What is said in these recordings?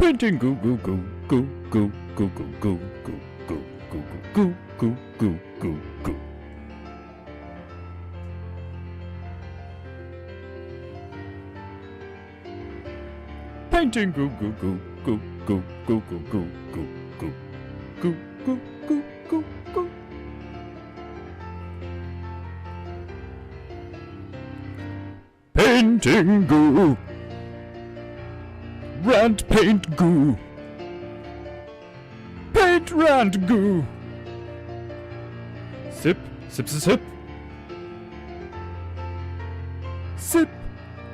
Painting goo goo goo goo goo goo goo goo goo goo goo goo goo goo goo goo. Painting goo goo goo goo goo goo goo goo goo goo goo goo goo goo goo. Painting goo. Rant paint goo. Paint rant goo. Sip, sip, sip. Sip,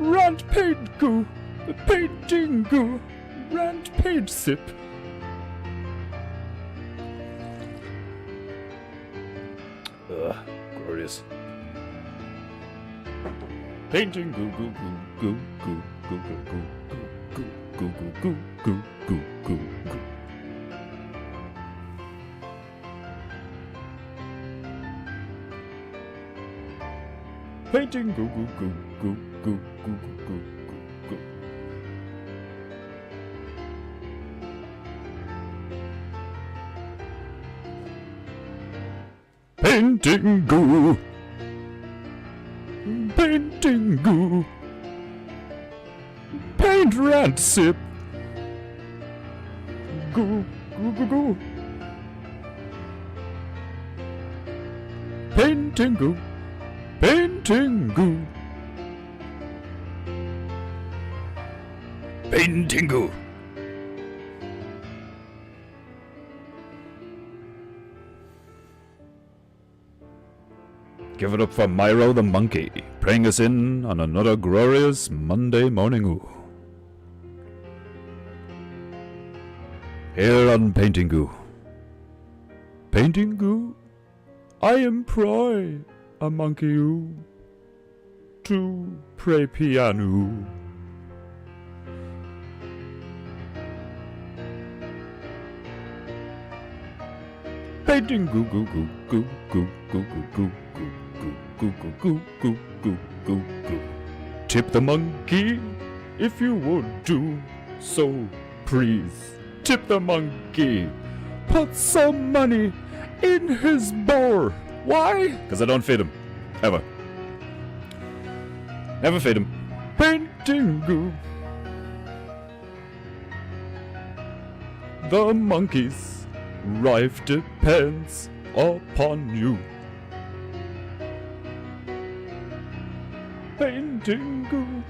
rant paint goo. Painting goo. Rant paint sip. Ugh, glorious. Painting goo goo goo goo goo goo goo goo goo goo goo goo goo goo goo. Painting goo goo goo goo goo goo goo goo goo. Painting goo. Painting goo. Paint rant sip. Goo goo goo goo. Painting goo. Painting goo. Painting goo. Give it up for Myro the monkey, praying us in on another glorious Monday morning. Ooh. Here on Painting Goo. Painting Goo, I employ a monkey to play piano. Painting goo goo goo goo goo goo goo goo goo goo goo goo goo goo goo. Tip the monkey if you would do so, please. Tip the monkey. Put some money in his bowl. Why? Because I don't feed him. Ever. Never feed him. Painting goo. The monkey's life depends upon you. Painting goo.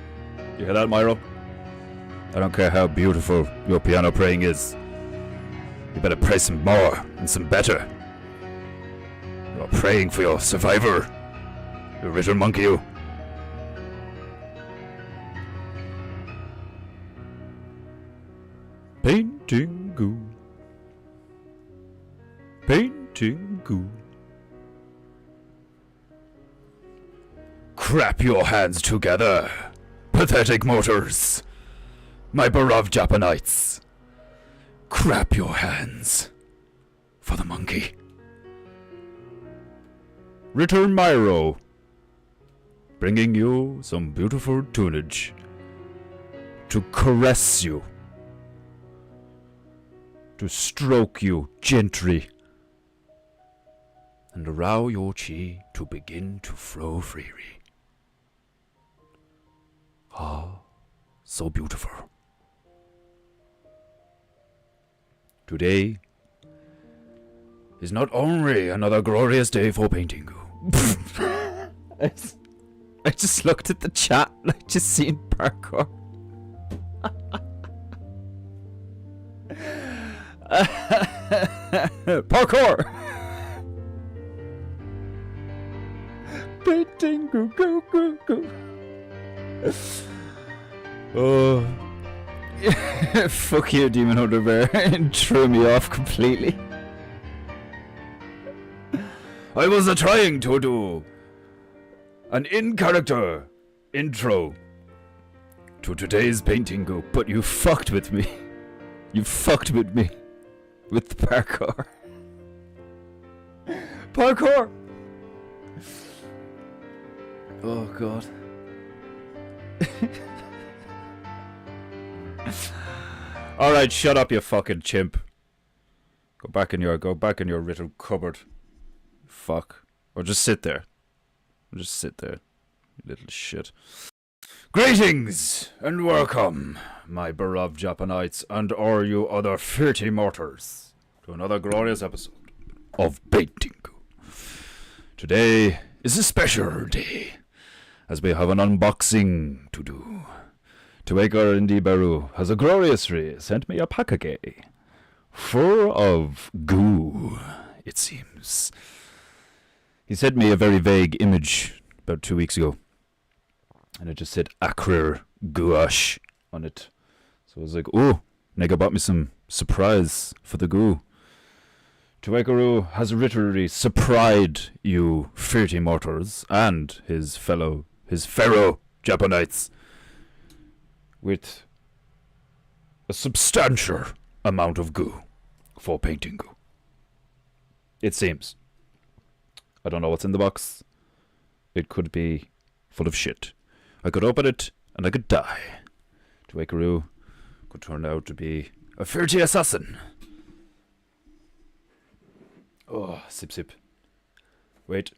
You hear that, Myro? I don't care how beautiful your piano playing is. You better pray some more and some better. You're praying for your survivor. You little monkey, you. Painting goo. Painting goo. Crap your hands together, pathetic mortars. My beloved Japanites. Crap your hands for the monkey. Return Myro, bringing you some beautiful tunage to caress you, to stroke you gently, and allow your chi to begin to flow freely. Ah, so beautiful. Today is not only another glorious day for Painting Goo. I just looked at the chat and I just seen parkour. Parkour! Painting Goo Goo Goo Goo. Oh. Fuck you, Demon Hunter Bear. It threw me off completely. I was trying to do an in-character intro to today's Painting Goo, but you fucked with me. You fucked with me with the parkour. Parkour! Oh god. Alright, shut up, you fucking chimp. Go back in your little cupboard. Fuck. Or just sit there. Just sit there. You little shit. Greetings and welcome, my beloved Japanites and all you other filthy mortars, to another glorious episode of Paintingu. Today is a special day, as we have an unboxing to do. Tuaker Indibaru has a gloriously sent me a package full of goo, it seems. He sent me a very vague image about 2 weeks ago, and it just said Acrir Gouache on it. So I was like, oh, nigga bought me some surprise for the goo. Tuekaru has literally surprised you filthy mortals and his fellow Japanites with a substantial amount of goo for painting goo. It seems. I don't know what's in the box. It could be full of shit. I could open it and I could die. Tuekaru could turn out to be a filthy assassin. Oh, sip sip. Wait.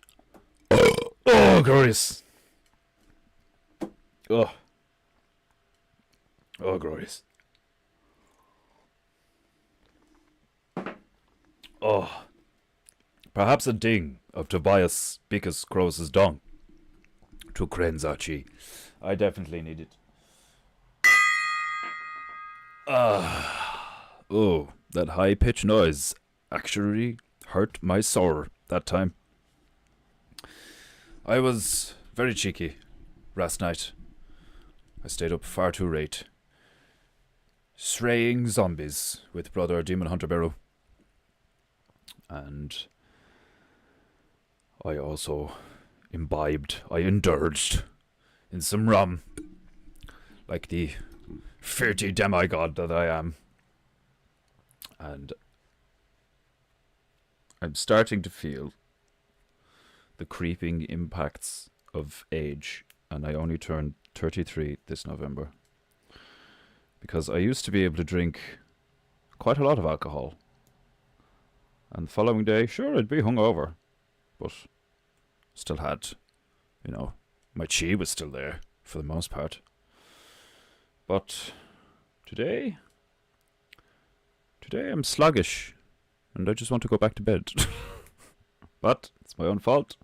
Oh, glorious. Oh. Oh, glorious. Oh. Perhaps a ding of Tobias Bickus Crows' dong. To Krenzachi. I definitely need it. Oh, that high-pitched noise actually hurt my soul that time. I was very cheeky last night. I stayed up far too late, slaying zombies with brother Demon Hunter Barrow. And I also I indulged in some rum, like the filthy demigod that I am. And I'm starting to feel the creeping impacts of age, and I only turned 33 this November. Because I used to be able to drink quite a lot of alcohol, and the following day, sure, I'd be hungover, but still had, my chi was still there for the most part. But today I'm sluggish, and I just want to go back to bed. But it's my own fault,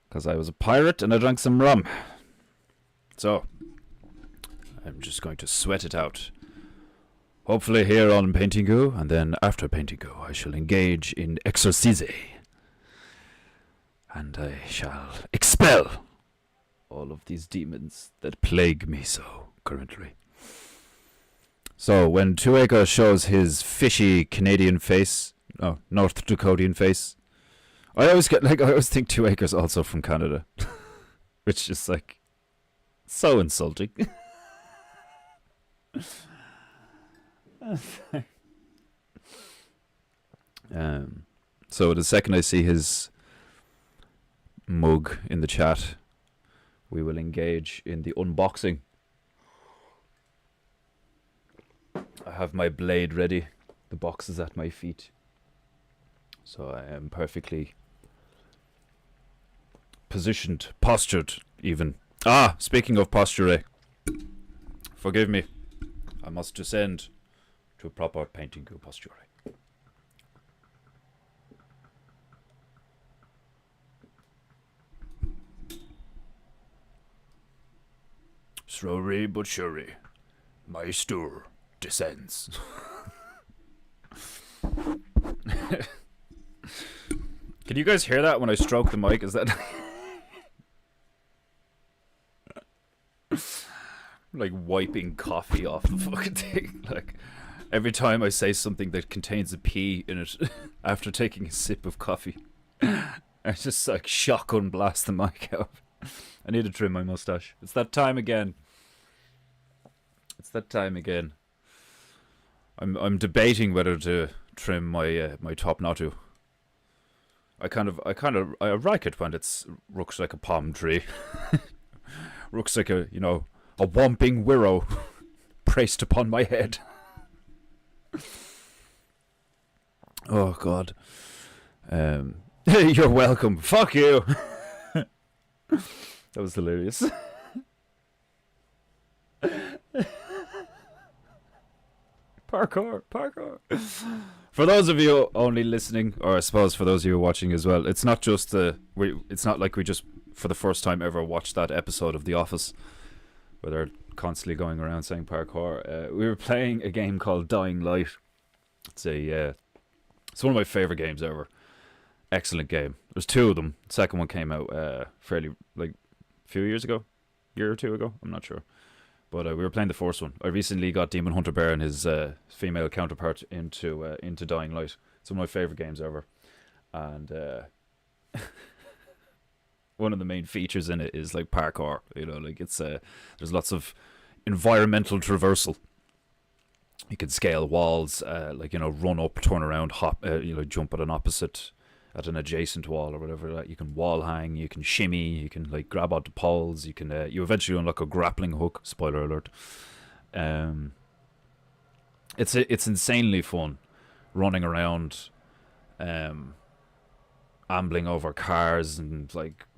because I was a pirate and I drank some rum. So I'm just going to sweat it out. Hopefully here on Paintingu, and then after Paintingu I shall engage in exorcise. And I shall expel all of these demons that plague me so currently. So when Tueka shows his fishy Canadian face, North Dakotan face, I always think Tueka's also from Canada. Which is so insulting. So the second I see his mug in the chat, we will engage in the unboxing. I have my blade ready. The box is at my feet. So I am perfectly positioned, postured even. Speaking of posture, forgive me. I must descend to a proper painting posture. Slowly but surely, my stool descends. Can you guys hear that when I stroke the mic? Is that like wiping coffee off the fucking thing? Like every time I say something that contains a P in it after taking a sip of coffee, I just shotgun blast the mic out. I need to trim my mustache. It's that time again. It's that time again. I'm debating whether to trim my my top knot. I like it when it looks like a palm tree. Looks like a whomping willow. braced upon my head. Oh God. You're welcome. Fuck you. That was hilarious. Parkour. For those of you only listening, or I suppose for those of you watching as well, it's not just it's not like we just for the first time ever watched that episode of The Office where they're constantly going around saying parkour. We were playing a game called Dying Light. It's one of my favorite games ever. Excellent game. There's two of them. The second one came out fairly a few years ago, year or two ago. I'm not sure. But we were playing the first one. I recently got Demon Hunter Bear and his female counterpart into Dying Light. It's one of my favorite games ever. And one of the main features in it is like parkour. It's there's lots of environmental traversal. You can scale walls, run up, turn around, hop, jump at an adjacent wall or whatever. You can wall hang, you can shimmy, you can grab onto poles, you can you eventually unlock a grappling hook. Spoiler alert. It's insanely fun, running around, ambling over cars and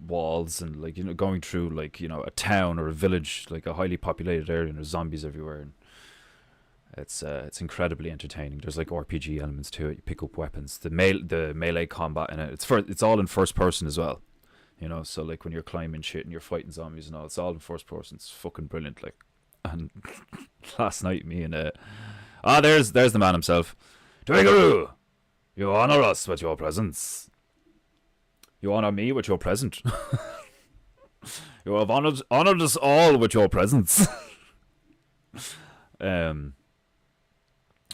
walls and going through a town or a village, a highly populated area, and there's zombies everywhere. And it's incredibly entertaining. There's RPG elements to it. You pick up weapons. The melee combat in it. It's all in first person as well. So when you're climbing shit and you're fighting zombies and all, it's all in first person. It's fucking brilliant. And last night me and there's the man himself. Twiggaroo, you honor us with your presence. You honor me with your present. You have honored us all with your presence.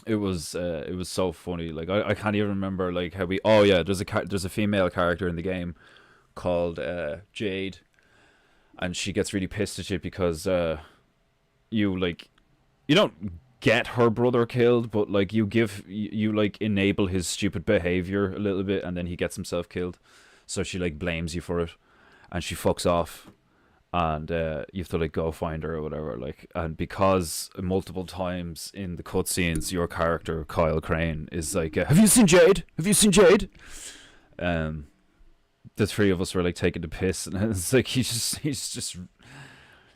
It was so funny. I can't even remember how we. Oh yeah, there's a female character in the game called Jade, and she gets really pissed at you because you don't get her brother killed, but you enable his stupid behavior a little bit, and then he gets himself killed. So she blames you for it, and she fucks off. And you have to go find her or whatever, and because multiple times in the cutscenes your character Kyle Crane is have you seen Jade? Have you seen Jade? The three of us were taking the piss, and it's he's just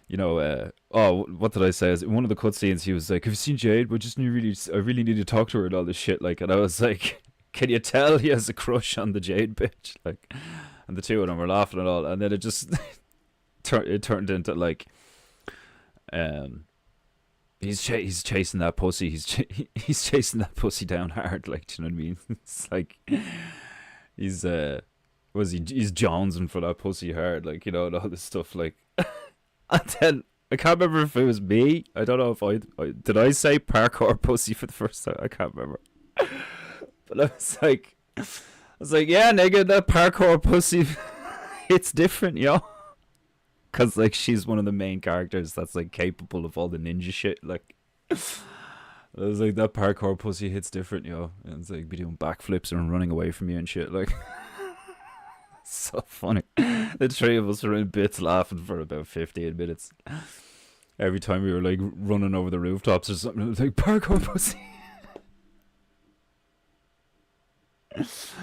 what did I say? In one of the cutscenes he was have you seen Jade? I really need to talk to her and all this shit. And I was can you tell he has a crush on the Jade bitch? And the two of them were laughing and all, and then it just. It turned into he's chasing that pussy. He's chasing that pussy down hard. Do you know what I mean? It's he's he's jonesing for that pussy hard. And all this stuff. And then I can't remember if it was me. I don't know if I did. I say parkour pussy for the first time. I can't remember. But I was yeah, nigga, that parkour pussy. It's different, yo. Because she's one of the main characters that's capable of all the ninja shit. I was that parkour pussy hits different, yo. And it's be doing backflips and running away from you and shit. So funny. The three of us were in bits laughing for about 15 minutes. Every time we were running over the rooftops or something, it was parkour pussy. It's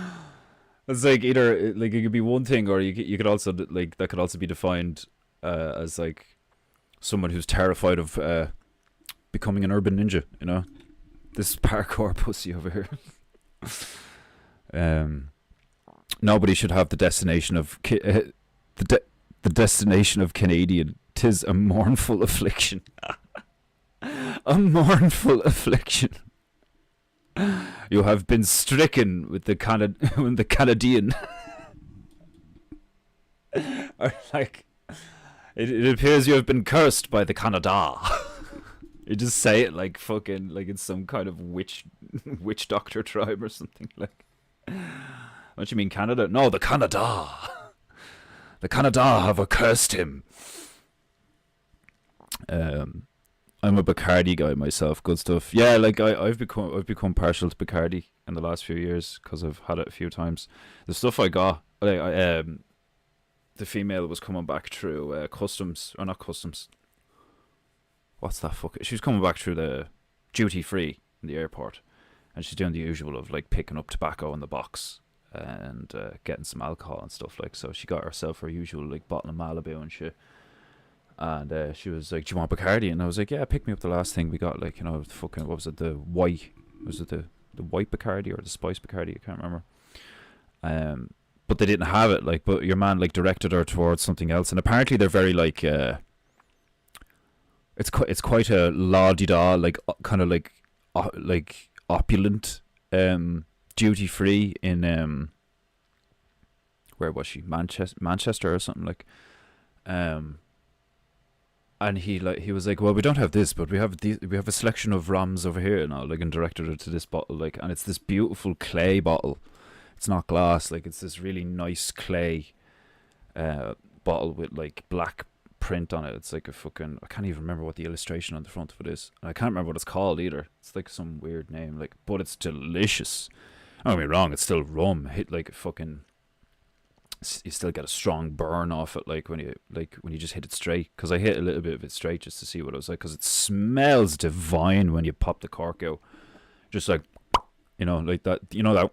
either it could be one thing, or you could also that could also be defined as someone who's terrified of becoming an urban ninja. This parkour pussy over here. Nobody should have the destination of the destination of Canadian. 'Tis a mournful affliction. A mournful affliction. You have been stricken with the Canadian. Or it appears you have been cursed by the Canada. You just say it fucking it's some kind of witch doctor tribe or something. Don't you mean Canada? No, the Canada. The Canada have accursed him. I'm a Bacardi guy myself. Good stuff. Yeah, I've become partial to Bacardi in the last few years because I've had it a few times. The stuff I got, the female was coming back through customs, or not customs. what's that fuck? She was coming back through the duty free in the airport, and she's doing the usual of like picking up tobacco in the box and getting some alcohol and stuff like. So she got herself her usual like bottle of Malibu and shit. And she was like, "Do you want Bacardi?" And I was like, "Yeah, pick me up the last thing we got." Like, you know, fucking, what was it? The white, was it the white Bacardi or the spice Bacardi? I can't remember. But they didn't have it. Like, but your man like directed her towards something else. And apparently they're very like, it's quite a la-di-da, like kind of like opulent, duty free in where was she? Manchester or something like, and he was like, "Well, we don't have this, but we have a selection of rums over here now," like, and directed her to this bottle, like, and it's this beautiful clay bottle. It's not glass, like, it's this really nice clay bottle with like black print on it. It's like a fucking, I can't even remember what the illustration on the front of it is. And I can't remember what it's called either. It's like some weird name, like, but it's delicious. Don't get me wrong, it's still rum. Hit like a fucking, you still get a strong burn off it, like when you just hit it straight. Because I hit a little bit of it straight just to see what it was like. Because it smells divine when you pop the cork out, just like, you know, like that. You know that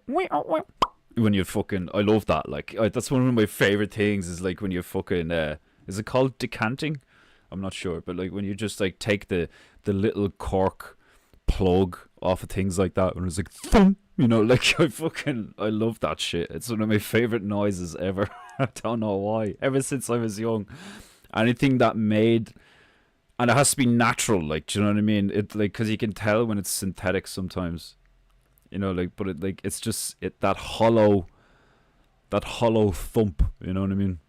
when you fucking, I love that. Like, that's one of my favorite things. Is like when you fucking, is it called decanting? I'm not sure, but like when you just like take the little cork plug off of things like that, when it's like thump. You know, like, I love that shit. It's one of my favorite noises ever. I don't know why. Ever since I was young. Anything that made, and it has to be natural, like, do you know what I mean? It, like, because you can tell when it's synthetic sometimes. You know, like, but it, like, it's just, that hollow thump, you know what I mean?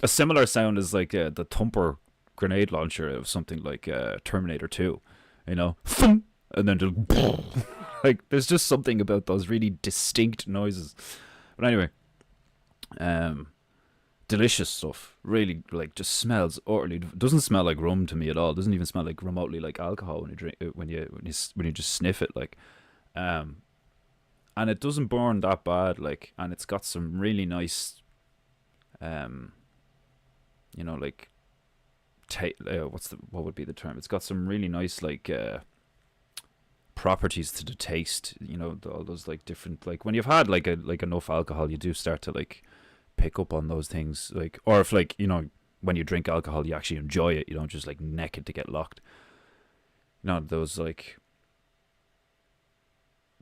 A similar sound is like the thumper grenade launcher of something like Terminator 2, you know? Thump! And then just, like, there's just something about those really distinct noises. But anyway, delicious stuff. Really, like, just smells utterly. Doesn't smell like rum to me at all. Doesn't even smell like remotely like alcohol when you drink it, when you just sniff it, like. And it doesn't burn that bad, like, and it's got some really nice, you know, like, what would be the term? It's got some really nice, like, properties to the taste, you know, all those like different, like, when you've had like enough alcohol, you do start to like pick up on those things, like, or if, like, you know, when you drink alcohol you actually enjoy it, you don't just like neck it to get locked, you know, those like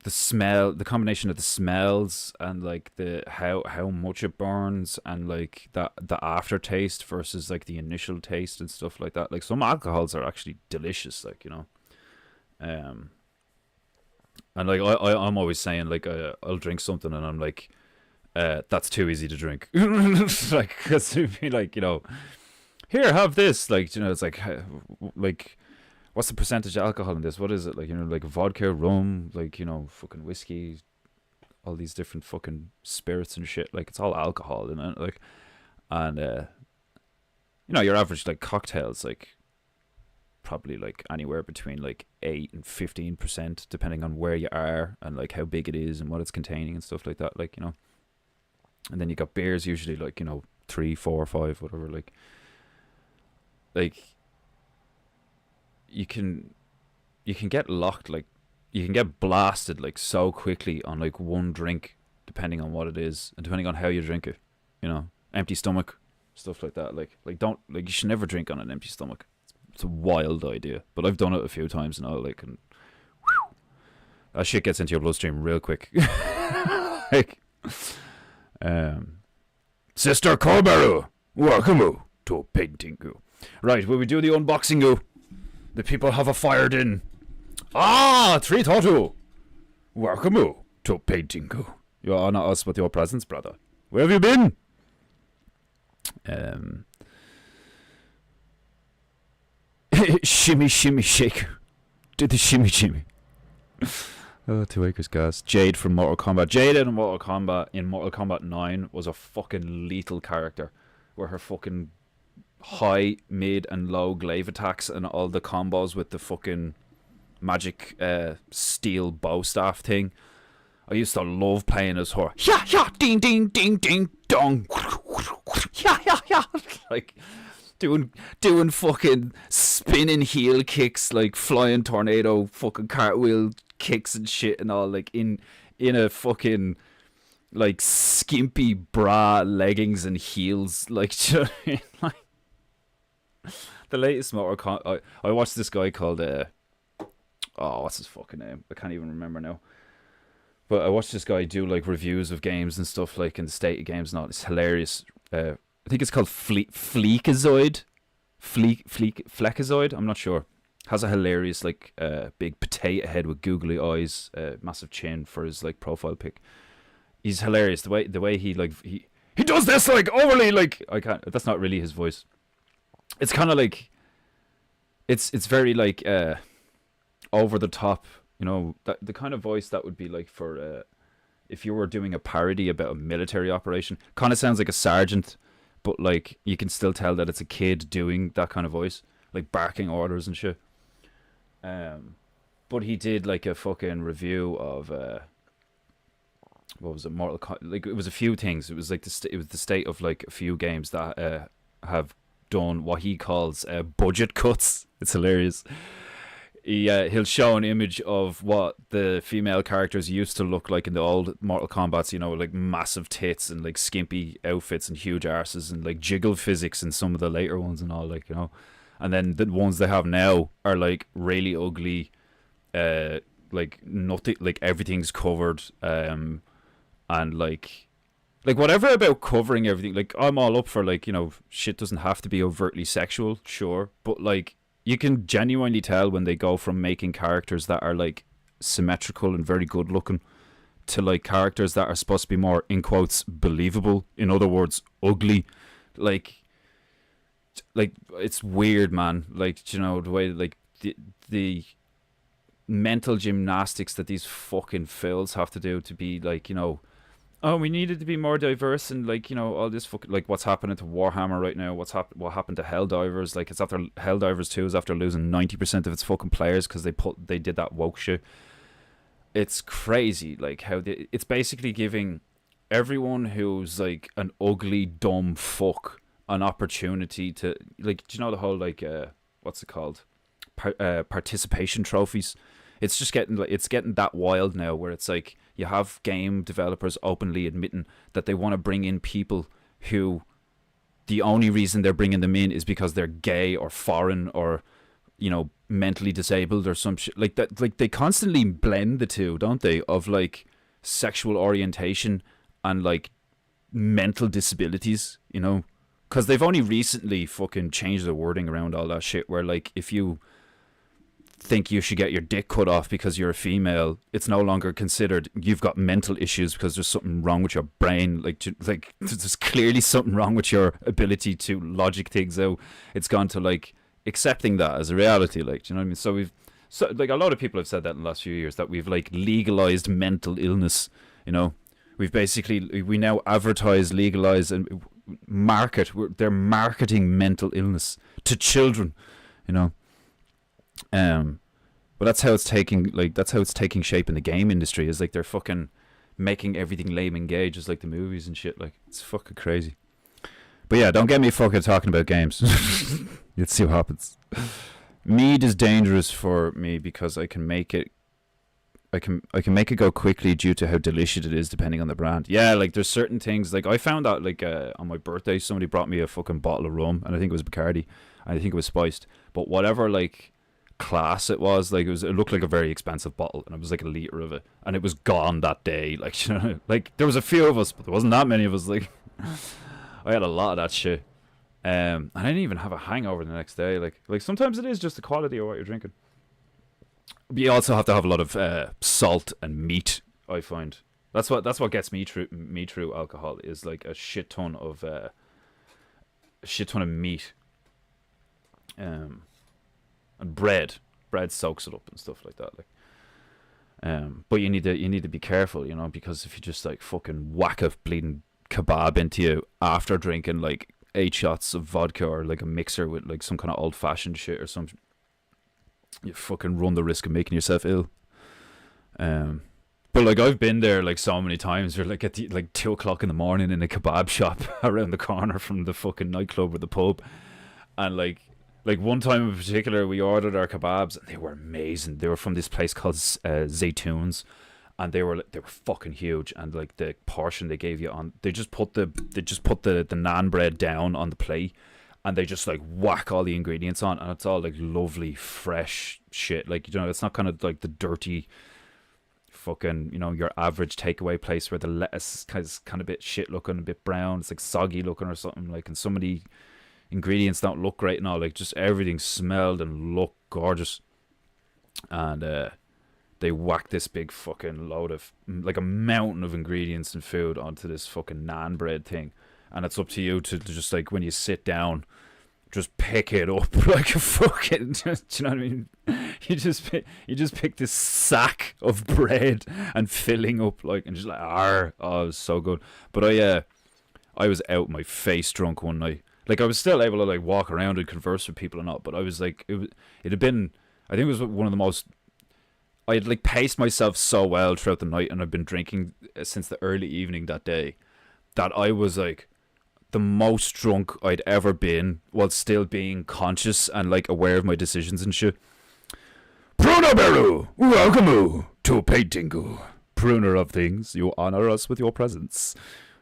the combination of the smells and like the how much it burns and like the aftertaste versus like the initial taste and stuff like that. Like, some alcohols are actually delicious, like, you know, and like I'm always saying, like, I'll drink something and I'm like, that's too easy to drink. Like, because it'd be like, you know, here, have this, like, you know, it's like what's the percentage of alcohol in this? What is it, like, you know, like vodka, rum, like, you know, fucking whiskey, all these different fucking spirits and shit, like, it's all alcohol in it, like, and you know, your average like cocktails, like, probably like anywhere between like 8 and 15%, depending on where you are and like how big it is and what it's containing and stuff like that, like, you know. And then you got beers, usually like, you know, 3, 4, 5, whatever, like you can get locked, like, you can get blasted like so quickly on like one drink, depending on what it is and depending on how you drink it, you know. Empty stomach, stuff like that, like don't, like, you should never drink on an empty stomach. It's a wild idea, but I've done it a few times now, like, and whew, that shit gets into your bloodstream real quick. Like, Sister Corberu, welcome to Paintingu. Right, will we do the unboxing? The people have a fired in. 3-2. Welcome to Paintingu. You are not us, but your presence, brother. Where have you been? Shimmy, shimmy, shake. Do the shimmy, shimmy. 2 acres gas. Jade from Mortal Kombat. Jade in Mortal Kombat 9 was a fucking lethal character, where her fucking high, mid, and low glaive attacks and all the combos with the fucking magic steel bow staff thing. I used to love playing as her. Yeah, ding, ding, ding, ding, dong. Yeah. Like, doing fucking spinning heel kicks, like flying tornado fucking cartwheel kicks and shit and all, like in a fucking like skimpy bra, leggings and heels, like, do you know what I mean? Like the latest I watched this guy called what's his fucking name? I can't even remember now. But I watched this guy do like reviews of games and stuff, like in the state of games and all. It's hilarious. I think it's called Fleekazoid. Fleekazoid? I'm not sure. Has a hilarious like big potato head with googly eyes, massive chin for his like profile pic. He's hilarious. The way he like he does this like overly like I can't. That's not really his voice. It's kind of like it's very like over the top. You know, the kind of voice that would be like for if you were doing a parody about a military operation. Kind of sounds like a sergeant, but like you can still tell that it's a kid doing that kind of voice, like barking orders and shit. But he did like a fucking review of what was it, Mortal Kombat? Like it was a few things. It was like it was the state of like a few games that have done what he calls budget cuts. It's hilarious. He'll show an image of what the female characters used to look like in the old Mortal Kombats, you know, like massive tits and like skimpy outfits and huge arses and like jiggle physics in some of the later ones and all, like, you know. And then the ones they have now are like really ugly, like nothing, like everything's covered, and like whatever about covering everything. Like I'm all up for, like, you know, shit doesn't have to be overtly sexual, sure, but like you can genuinely tell when they go from making characters that are like symmetrical and very good looking to like characters that are supposed to be more, in quotes, believable. In other words, ugly. Like it's weird, man. Like, you know, the way like the mental gymnastics that these fucking fills have to do to be like, you know, oh, we needed to be more diverse and like, you know, all this fucking, like what's happening to Warhammer right now, what happened to Helldivers, like it's after Helldivers 2 is after losing 90% of its fucking players because they did that woke shit. It's crazy, like how it's basically giving everyone who's like an ugly dumb fuck an opportunity to, like, do you know the whole like what's it called, participation trophies? It's just getting that wild now where it's like you have game developers openly admitting that they want to bring in people who the only reason they're bringing them in is because they're gay or foreign or, you know, mentally disabled or some shit like that. Like they constantly blend the two, don't they, of like sexual orientation and like mental disabilities, you know, because they've only recently fucking changed the wording around all that shit where like if you think you should get your dick cut off because you're a female, it's no longer considered you've got mental issues because there's something wrong with your brain. Like there's clearly something wrong with your ability to logic things out. It's gone to like accepting that as a reality. Like, do you know what I mean? So like a lot of people have said that in the last few years that we've like legalized mental illness. You know, we now advertise, legalize, and market. They're marketing mental illness to children. You know. But that's how it's taking shape in the game industry, is like they're fucking making everything lame and gay, just like the movies and shit. Like it's fucking crazy. But yeah, don't get me fucking talking about games. Let's see what happens. Mead is dangerous for me because I can make it make it go quickly due to how delicious it is depending on the brand. Yeah, like there's certain things, like I found out like on my birthday somebody brought me a fucking bottle of rum and I think it was Bacardi and I think it was spiced, but whatever like class it was, like it looked like a very expensive bottle and it was like a liter of it and it was gone that day. Like, you know, like there was a few of us but there wasn't that many of us. Like I had a lot of that shit, and I didn't even have a hangover the next day. Like sometimes it is just the quality of what you're drinking, but you also have to have a lot of salt and meat. I find that's what gets me through alcohol, is like a shit ton of meat, and bread soaks it up and stuff like that. Like, but you need to be careful, you know, because if you just like fucking whack a bleeding kebab into you after drinking like 8 shots of vodka or like a mixer with like some kind of old fashioned shit or something, you fucking run the risk of making yourself ill. But like I've been there like so many times, where like at 2 o'clock in the morning in a kebab shop around the corner from the fucking nightclub or the pub, And like one time in particular, we ordered our kebabs, and they were amazing. They were from this place called Zaytoons, and they were fucking huge. And like the portion they gave you on, they just put the naan bread down on the plate, and they just like whack all the ingredients on, and it's all like lovely fresh shit. Like, you know, it's not kind of like the dirty fucking, you know, your average takeaway place where the lettuce is kind of a bit shit looking, a bit brown, it's like soggy looking or something, like, and some of the ingredients don't look great and all. Like, just everything smelled and looked gorgeous. And they whacked this big fucking load of, like, a mountain of ingredients and food onto this fucking naan bread thing. And it's up to you to just, like, when you sit down, just pick it up like a fucking, do you know what I mean? You just pick this sack of bread and filling up, like, and just like, oh, it was so good. But I was out my face drunk one night. Like, I was still able to like walk around and converse with people and all, but I was like, it had been, I think it was one of the most, I had like paced myself so well throughout the night, and I've been drinking since the early evening that day, that I was like the most drunk I'd ever been while still being conscious and like aware of my decisions and shit. Pruner Beru, welcome to Paintingu. Pruner of things, you honor us with your presence.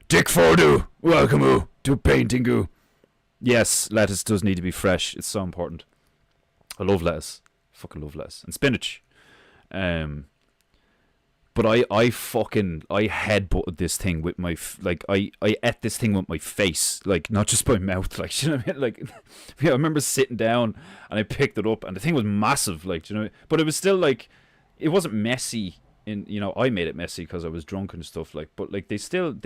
Dick Fordu, welcome to Paintingu. Yes, lettuce does need to be fresh. It's so important. I love lettuce. Fucking love lettuce. And spinach. But I headbutted this thing with my, I ate this thing with my face, like, not just my mouth, like, you know what I mean? Like, yeah, I remember sitting down, and I picked it up, and the thing was massive, like, you know, but it was still, like, it wasn't messy. You know, I made it messy because I was drunk and stuff, like, but like they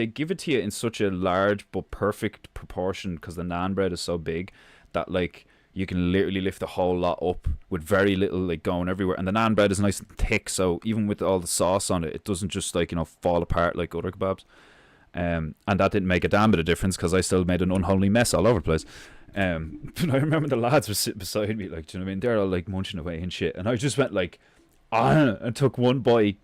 give it to you in such a large but perfect proportion because the naan bread is so big that like you can literally lift a whole lot up with very little like going everywhere, and the naan bread is nice and thick, so even with all the sauce on it, it doesn't just like, you know, fall apart like other kebabs. And that didn't make a damn bit of difference because I still made an unholy mess all over the place. But I remember the lads were sitting beside me, like, do you know what I mean? They're all like munching away and shit, and I just went like, and took one bite.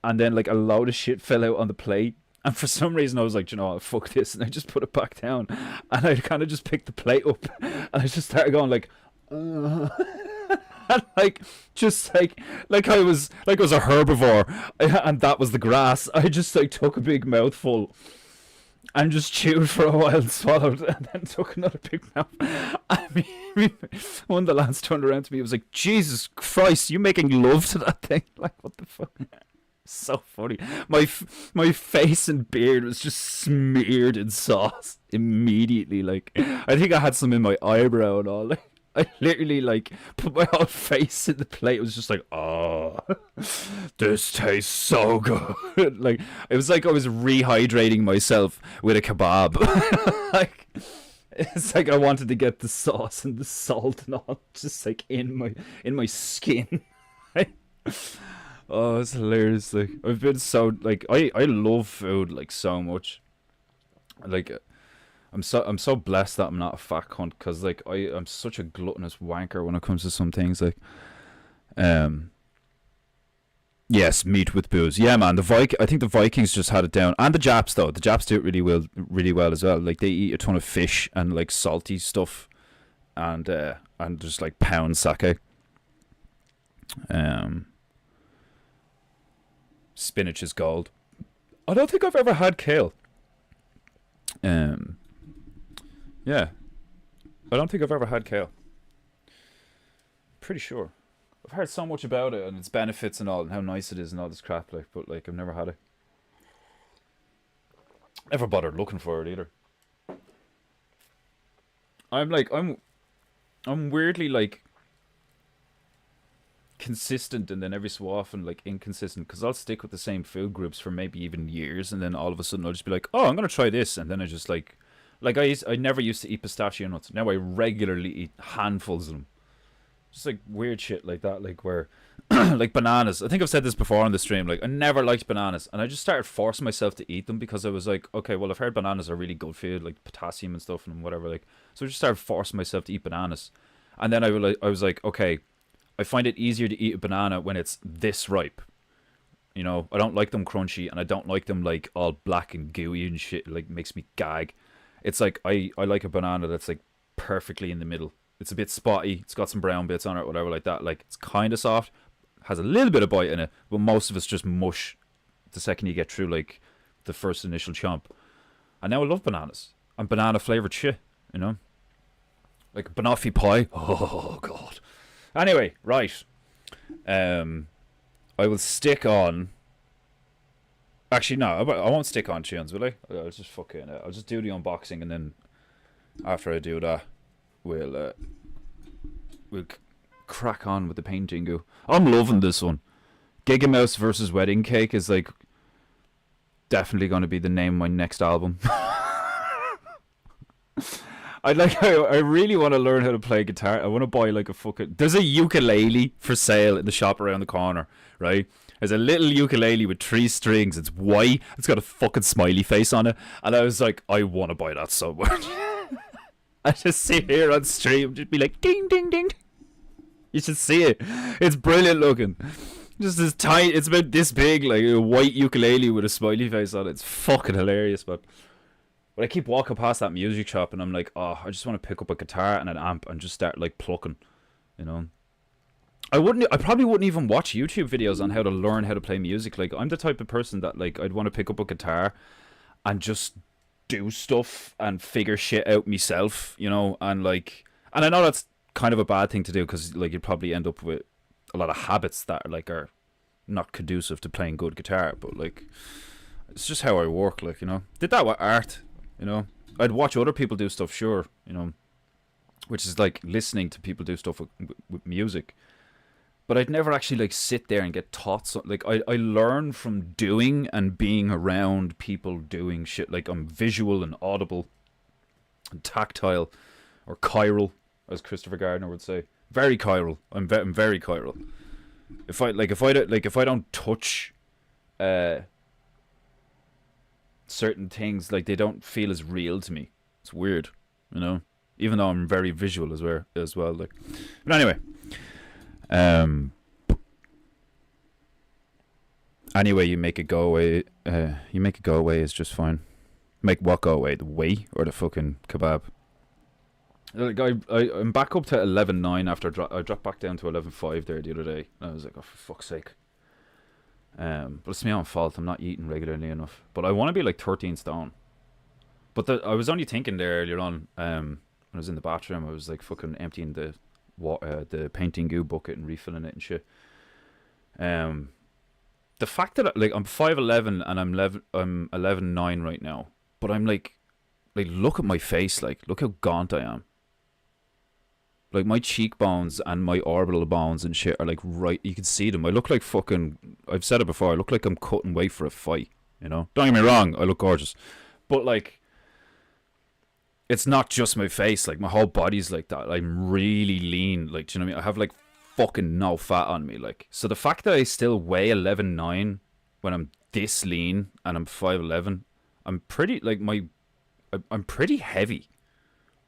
And then, like, a load of shit fell out on the plate. And for some reason, I was like, you know, fuck this. And I just put it back down. And I kind of just picked the plate up. And I just started going, like, and, like, just, like I was a herbivore. And that was the grass. I just, like, took a big mouthful. And just chewed for a while and swallowed. And then took another big mouthful. I mean, one of the lads turned around to me. He was like, Jesus Christ, you making love to that thing? Like, what the fuck? So funny. My face and beard was just smeared in sauce immediately. Like, I think I had some in my eyebrow and all. Like, I literally like put my whole face in the plate. It was just like, oh, this tastes so good. Like, it was like I was rehydrating myself with a kebab. Like, it's like I wanted to get the sauce and the salt and all just like in my skin. Oh, it's hilarious. Like, I've been so, like, I love food, like, so much. Like, I'm so blessed that I'm not a fat cunt, because, like, I'm such a gluttonous wanker when it comes to some things, like, yes, meat with booze. Yeah, man, I think the Vikings just had it down. And the Japs, though. The Japs do it really well as well. Like, they eat a ton of fish and, like, salty stuff, and just, like, pound sake. Spinach is gold. I don't think I've ever had kale. Yeah. I don't think I've ever had kale. Pretty sure. I've heard so much about it and its benefits and all, and how nice it is and all this crap, like, but like I've never had it. Never bothered looking for it either. I'm weirdly like consistent, and then every so often like inconsistent, because I'll stick with the same food groups for maybe even years, and then all of a sudden I'll just be like, oh, I'm gonna try this, and then I just like I never used to eat pistachio nuts. Now I regularly eat handfuls of them. Just like weird shit like that, like where like bananas. I think I've said this before on the stream, like I never liked bananas, and I just started forcing myself to eat them because I was like, okay, well, I've heard bananas are really good for you, like potassium and stuff and whatever, like, so I just started forcing myself to eat bananas. And then I was like, okay, I find it easier to eat a banana when it's this ripe. You know, I don't like them crunchy, and I don't like them like all black and gooey and shit. Like, makes me gag. It's like I like a banana that's like perfectly in the middle. It's a bit spotty. It's got some brown bits on it, whatever like that. Like, it's kind of soft, has a little bit of bite in it, but most of it's just mush. The second you get through like the first initial chomp, and now I love bananas and banana flavored shit. You know, like banoffee pie. Oh god. Anyway, right. I will stick on. Actually, no, I won't stick on tunes, will I? I'll just I'll just do the unboxing, and then after I do that, we'll crack on with the Paintingu. I'm loving this one. Giga Mouse versus Wedding Cake is like definitely going to be the name of my next album. I really want to learn how to play guitar. I want to buy like a fucking... There's a ukulele for sale in the shop around the corner, right? There's a little ukulele with 3 strings. It's white. It's got a fucking smiley face on it. And I was like, I want to buy that so much. I just sit here on stream, just be like, ding, ding, ding. You should see it. It's brilliant looking. Just this tiny... It's about this big, like a white ukulele with a smiley face on it. It's fucking hilarious, but I keep walking past that music shop and I'm like, oh, I just want to pick up a guitar and an amp and just start like plucking, you know. I probably wouldn't even watch YouTube videos on how to learn how to play music. Like, I'm the type of person that like I'd want to pick up a guitar and just do stuff and figure shit out myself, you know. And like, and I know that's kind of a bad thing to do because like you'd probably end up with a lot of habits that are not conducive to playing good guitar. But like, it's just how I work. Like, you know, did that with art. You know, I'd watch other people do stuff, sure, you know, which is like listening to people do stuff with music. But I'd never actually like sit there and get taught something. Like, I learn from doing and being around people doing shit. Like, I'm visual and audible and tactile, or chiral, as Christopher Gardner would say. Very chiral. I'm very chiral. If I don't touch certain things, like, they don't feel as real to me. It's weird, you know, even though I'm very visual as well. Like, but anyway, you make it go away. You make it go away is just fine. Make what go away? The whey or the fucking kebab? Like, I'm back up to 11.9 after I dropped back down to 11.5 there the other day. And I was like, oh, for fuck's sake. But it's my own fault. I'm not eating regularly enough. But I want to be like 13 stone. But I was only thinking there earlier on, when I was in the bathroom, I was like fucking emptying the Paintingu bucket and refilling it and shit. The fact that like I'm 5'11" and I'm 11.9 right now, but I'm like look at my face, like look how gaunt I am. Like, my cheekbones and my orbital bones and shit are like right. You can see them. I look like fucking. I've said it before. I look like I'm cutting weight for a fight. You know. Don't get me wrong. I look gorgeous, but like, it's not just my face. Like, my whole body's like that. I'm really lean. Like, do you know what I mean? I have like fucking no fat on me. Like, so the fact that I still weigh 11.9 when I'm this lean and I'm 5'11", I'm pretty like I'm pretty heavy.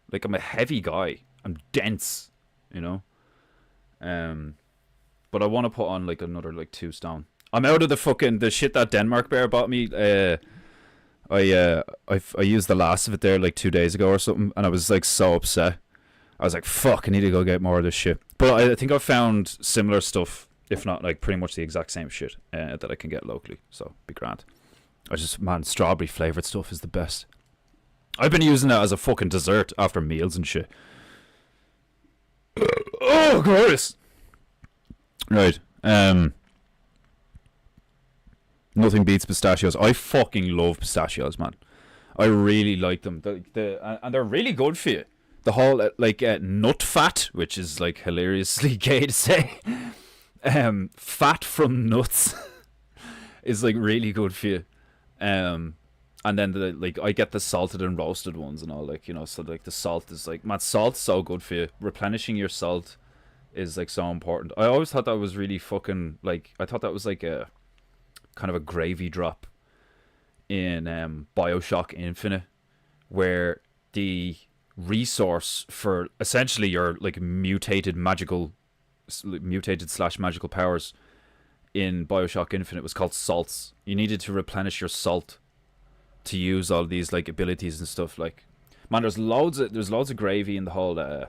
Like, I'm a heavy guy. I'm dense, you know. But I want to put on like another like 2 stone. I'm out of the shit that Denmark Bear bought me. I used the last of it there like 2 days ago or something, and I was like so upset. I was like, fuck, I need to go get more of this shit. But I think I've found similar stuff, if not like pretty much the exact same shit that I can get locally. So be grand. Strawberry flavored stuff is the best. I've been using that as a fucking dessert after meals and shit. Oh, glorious. Right. Nothing beats pistachios. I fucking love pistachios, man. I really like them. And they're really good for you. The whole nut fat, which is like hilariously gay to say. Fat from nuts is like really good for you. And then I get the salted and roasted ones and all, like, you know, so like the salt is like, man, salt's so good for you. Replenishing your salt is like so important. I always thought that was really fucking like, I thought that was like a kind of a gravy drop in BioShock Infinite, where the resource for essentially your like mutated slash magical powers in BioShock Infinite was called salts. You needed to replenish your salt to use all these like abilities and stuff. Like, man, there's loads of gravy in the whole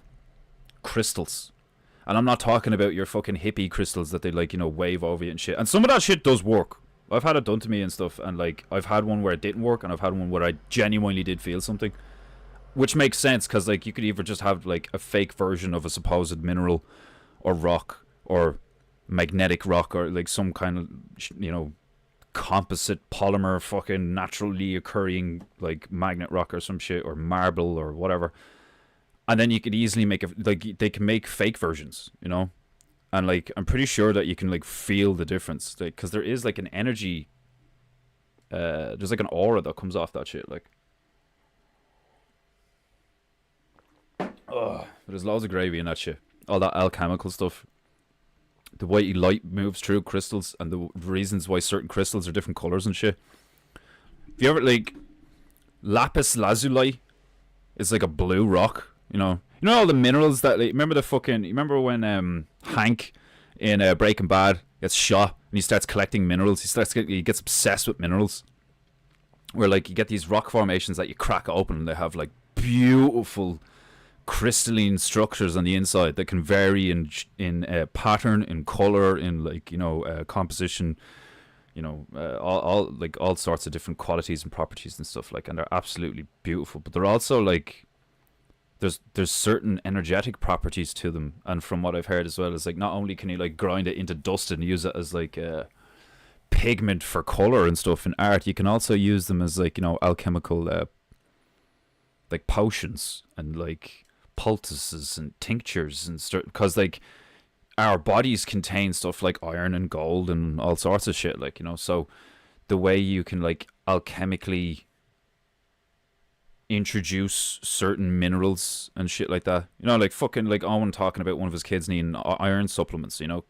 crystals. And I'm not talking about your fucking hippie crystals that they like, you know, wave over you and shit. And some of that shit does work. I've had it done to me and stuff, and like I've had one where it didn't work, and I've had one where I genuinely did feel something, which makes sense because like you could either just have like a fake version of a supposed mineral, or rock, or magnetic rock, or like some kind of, you know, composite polymer fucking naturally occurring like magnet rock or some shit, or marble or whatever, and then you could easily make like they can make fake versions, you know. And like I'm pretty sure that you can like feel the difference, like, because there is like an energy, there's like an aura that comes off that shit, like. Ugh, there's loads of gravy in that shit. All that alchemical stuff. The way light moves through crystals, and the reasons why certain crystals are different colors and shit. If you ever like, lapis lazuli is like a blue rock, you know. You know all the minerals that, like, remember when Hank in Breaking Bad gets shot and he starts collecting minerals. He gets obsessed with minerals. Where like you get these rock formations that you crack open and they have like beautiful crystalline structures on the inside that can vary in pattern, in color, in like, you know, composition, you know, all sorts of different qualities and properties and stuff, like, and they're absolutely beautiful. But they're also like, there's certain energetic properties to them, and from what I've heard as well, is like not only can you like grind it into dust and use it as like a pigment for color and stuff in art, you can also use them as like, you know, alchemical like potions and like poultices and tinctures and stuff, because like our bodies contain stuff like iron and gold and all sorts of shit, like, you know. So the way you can like alchemically introduce certain minerals and shit like that, you know, like fucking like Owen talking about one of his kids needing iron supplements, you know.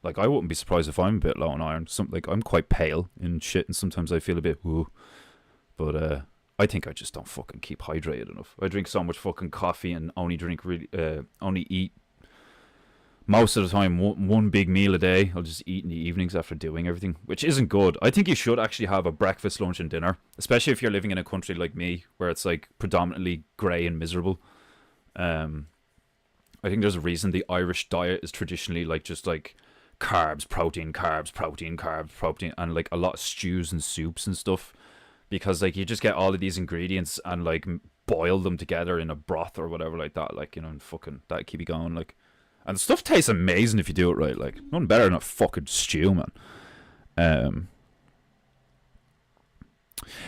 Like I wouldn't be surprised if I'm a bit low on iron. Like I'm quite pale and shit, and sometimes I feel a bit woo, but I think I just don't fucking keep hydrated enough. I drink so much fucking coffee and only eat most of the time one big meal a day. I'll just eat in the evenings after doing everything, which isn't good. I think you should actually have a breakfast, lunch and dinner, especially if you're living in a country like me where it's like predominantly grey and miserable. I think there's a reason the Irish diet is traditionally like just like carbs, protein, carbs, protein, carbs, protein, and like a lot of stews and soups and stuff, because like you just get all of these ingredients and like boil them together in a broth or whatever like that, like, you know, and fucking that keep you going, like. And the stuff tastes amazing if you do it right. Like, nothing better than a fucking stew, man.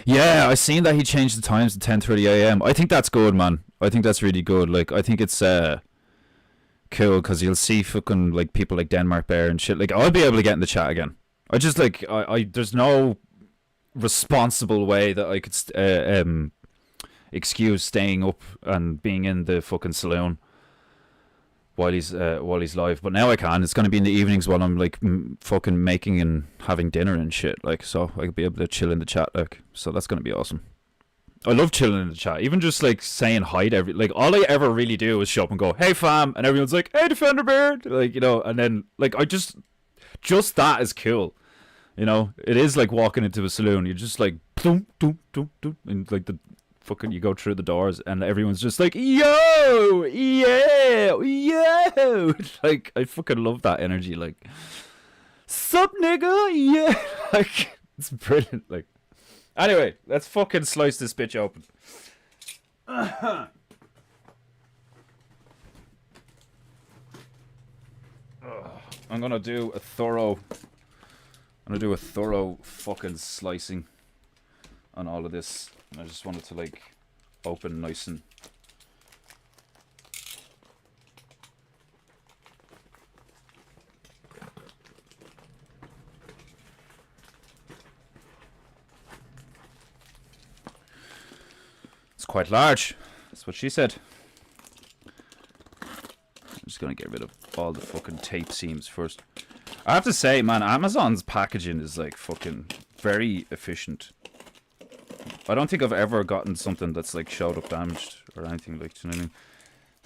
Yeah, I seen that he changed the times to 10:30 a.m. I think that's good, man. I think that's really good. Like, I think it's cool, because you'll see fucking like people like Denmark Bear and shit. Like, I'll be able to get in the chat again. I just like I there's no responsible way that I could excuse staying up and being in the fucking saloon while he's live, but now I can. It's going to be in the evenings while I'm like fucking making and having dinner and shit, like, so I could be able to chill in the chat, like, so that's going to be awesome. I love chilling in the chat, even just like saying hi to like all I ever really do is show up and go, hey fam, and everyone's like, hey Defender Beard, like, you know, and then like I just that is cool, you know. It is like walking into a saloon. You're just like doom, doom, doom, doom, and like the fucking, you go through the doors and everyone's just like, yo, yeah, yo. Like, I fucking love that energy. Like, sup nigga, yeah. Like, it's brilliant. Like, anyway, let's fucking slice this bitch open. I'm gonna do a thorough fucking slicing on all of this. I just want it to like open nice and it's quite large. That's what she said. I'm just gonna get rid of all the fucking tape seams first. I have to say, man, Amazon's packaging is like fucking very efficient. I don't think I've ever gotten something that's like showed up damaged or anything, like, do you know what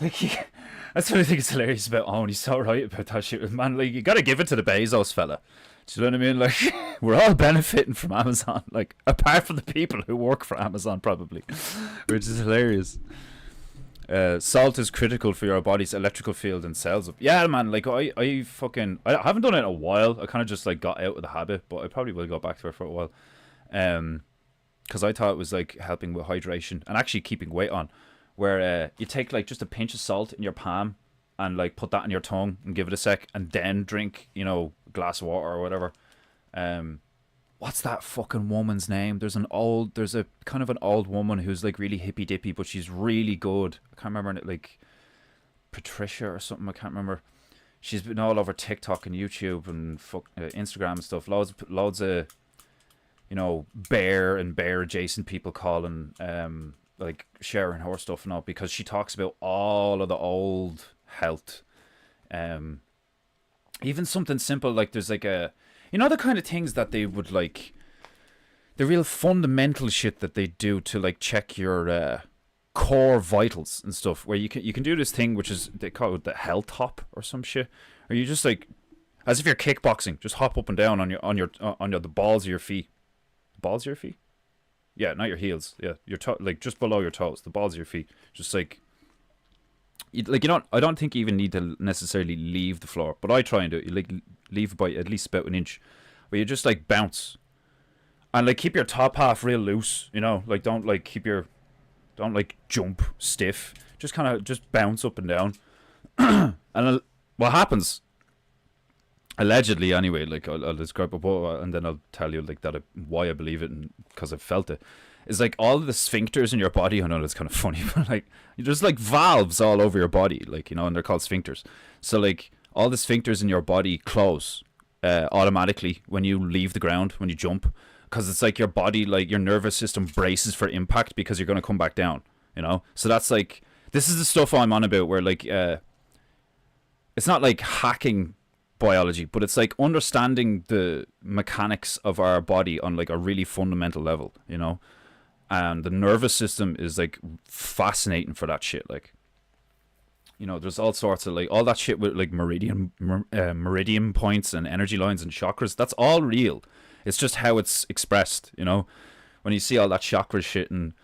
I mean? Like, that's what I think is hilarious about Owen. He's so right about that shit, man. Like, you gotta give it to the Bezos fella. Do you know what I mean? Like, we're all benefiting from Amazon, like, apart from the people who work for Amazon, probably, which is hilarious. Salt is critical for your body's electrical field and cells. Yeah, man. Like I haven't done it in a while. I kind of just like got out of the habit, but I probably will go back to it for a while. Because I thought it was like helping with hydration and actually keeping weight on. Where you take like just a pinch of salt in your palm and like put that in your tongue and give it a sec, and then drink, you know, a glass of water or whatever. What's that fucking woman's name? There's a kind of an old woman who's like really hippy dippy, but she's really good. I can't remember, like Patricia or something. I can't remember. She's been all over TikTok and YouTube and Instagram and stuff. Loads of, you know, bear and bear adjacent people calling, like sharing her stuff and all, because she talks about all of the old health. Even something simple like there's like a, you know, the kind of things that they would like, the real fundamental shit that they do to like check your core vitals and stuff, where you can do this thing which is, they call it the health hop or some shit, or you just like, as if you're kickboxing, just hop up and down on the balls of your feet. Balls of your feet? Yeah, not your heels. Yeah, your like just below your toes, the balls of your feet. Just like, I don't think you even need to necessarily leave the floor, but I try and do it. You like leave by at least about an inch, where you just like bounce, and like keep your top half real loose. You know, like don't like jump stiff. Just kind of just bounce up and down. And what happens? Allegedly, anyway. Like I'll describe it, and then I'll tell you like that why I believe it, and because I've felt it. Is like all the sphincters in your body. I know that's kind of funny, but like there's like valves all over your body, like, you know, and they're called sphincters. So like all the sphincters in your body close automatically when you leave the ground, when you jump, because it's like your body, like your nervous system braces for impact because you're going to come back down, you know. So that's like, this is the stuff I'm on about, where like it's not like hacking biology, but it's like understanding the mechanics of our body on like a really fundamental level, you know. And the nervous system is like fascinating for that shit. Like, you know, there's all sorts of like all that shit with like meridian points and energy lines and chakras. That's all real. It's just how it's expressed, you know. When you see all that chakra shit and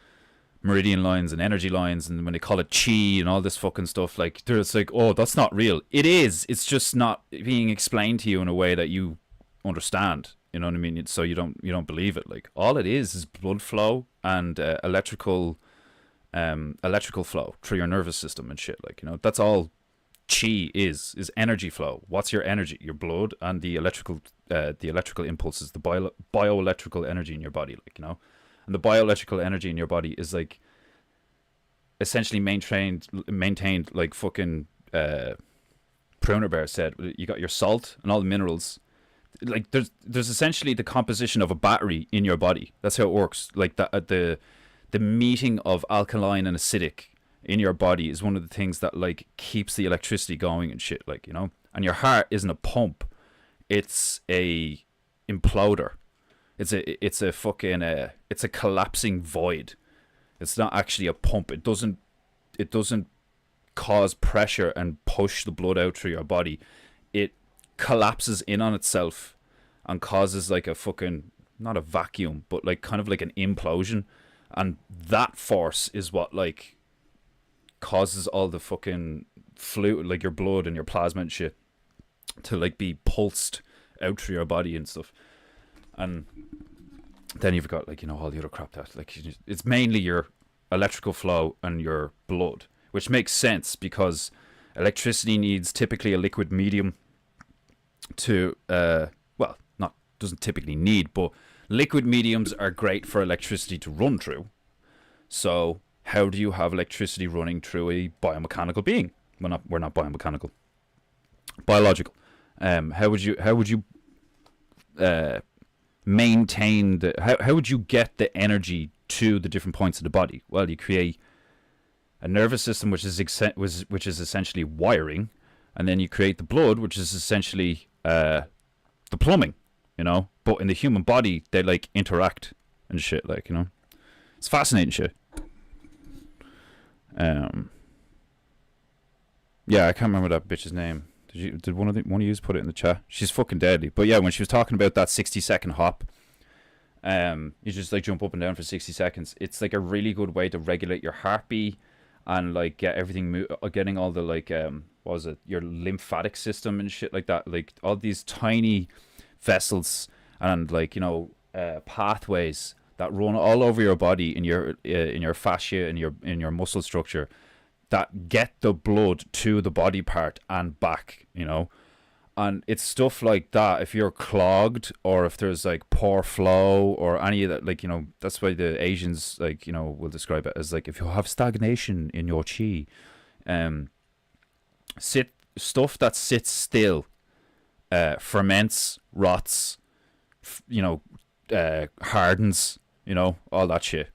meridian lines and energy lines, and when they call it chi and all this fucking stuff, like there's like, oh, that's not real. It is. It's just not being explained to you in a way that you understand. You know what I mean? So you don't believe it. Like all it is blood flow and electrical flow through your nervous system and shit. Like, you know, that's all chi is energy flow. What's your energy? Your blood and the electrical impulses, the bioelectrical energy in your body. Like, you know, and the bioelectrical energy in your body is like essentially maintained like fucking Pruner Bear said. You got your salt and all the minerals. Like there's essentially the composition of a battery in your body. That's how it works. Like the meeting of alkaline and acidic in your body is one of the things that like keeps the electricity going and shit. Like, you know, and your heart isn't a pump; it's a imploder. It's a fucking it's a collapsing void. It's not actually a pump. It doesn't cause pressure and push the blood out through your body. It collapses in on itself and causes like a fucking, not a vacuum, but like kind of like an implosion, and that force is what like causes all the fucking fluid, like your blood and your plasma and shit, to like be pulsed out through your body and stuff. And then you've got like, you know, all the other crap that like it's mainly your electrical flow and your blood, which makes sense because electricity needs typically a liquid medium to well, not doesn't typically need, but liquid mediums are great for electricity to run through. So how do you have electricity running through a biomechanical being? We're not biomechanical, biological. How would you maintain how would you get the energy to the different points of the body? Well, you create a nervous system which is essentially wiring, and then you create the blood, which is essentially the plumbing, you know. But in the human body, they like interact and shit, like, you know. It's fascinating shit. Yeah, I can't remember that bitch's name. Did one of you put it in the chat? She's fucking deadly. But yeah, when she was talking about that 60-second hop, you just like jump up and down for 60 seconds. It's like a really good way to regulate your heartbeat and like get everything getting all the like what was it, your lymphatic system and shit like that, like all these tiny vessels and like pathways that run all over your body in your fascia, in your muscle structure, that get the blood to the body part and back, and it's stuff like that. If you're clogged, or if there's like poor flow or any of that, like, that's why the Asians, like, will describe it as like, if you have stagnation in your chi, stuff that sits still, ferments, rots, hardens, all that shit.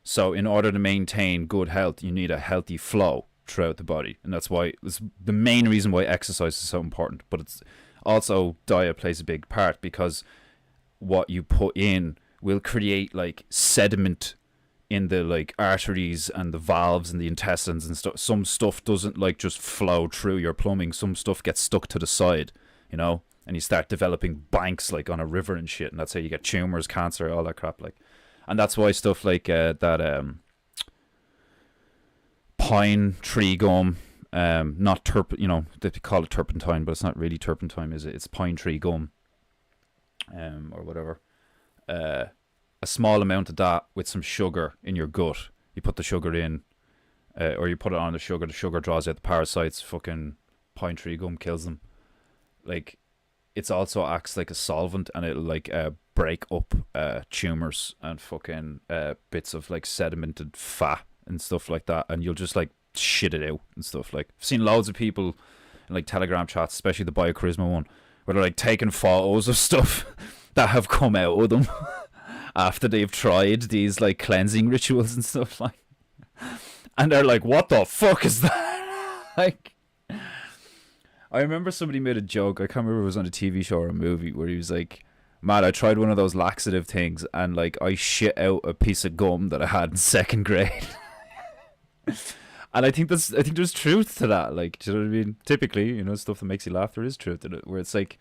So in order to maintain good health, you need a healthy flow throughout the body, and that's why it's the main reason why exercise is so important. But it's also diet plays a big part, because what you put in will create like sediment in the like arteries and the valves and the intestines and stuff. Some stuff doesn't like just flow through your plumbing. Some stuff gets stuck to the side, and you start developing banks like on a river and shit, and that's how you get tumors, cancer, all that crap. Like, and that's why stuff like that pine tree gum, not they call it turpentine, but it's not really turpentine, is it? It's pine tree gum, or whatever. A small amount of that with some sugar in your gut. You put the sugar in, or you put it on the sugar. The sugar draws out the parasites. Fucking pine tree gum kills them. Like, it also acts like a solvent, and it'll like break up tumors and fucking bits of like sedimented fat and stuff like that, and you'll just like shit it out and stuff. Like, I've seen loads of people in like Telegram chats, especially the Biocharisma one, where they're like taking photos of stuff that have come out of them after they've tried these like cleansing rituals and stuff, like, and they're like, what the fuck is that? Like, I remember somebody made a joke, I can't remember if it was on a TV show or a movie, where he was like, man, I tried one of those laxative things and like I shit out a piece of gum that I had in second grade. And I think there's truth to that. Like, do you know what I mean? Typically, stuff that makes you laugh, there is truth in it. Where it's like,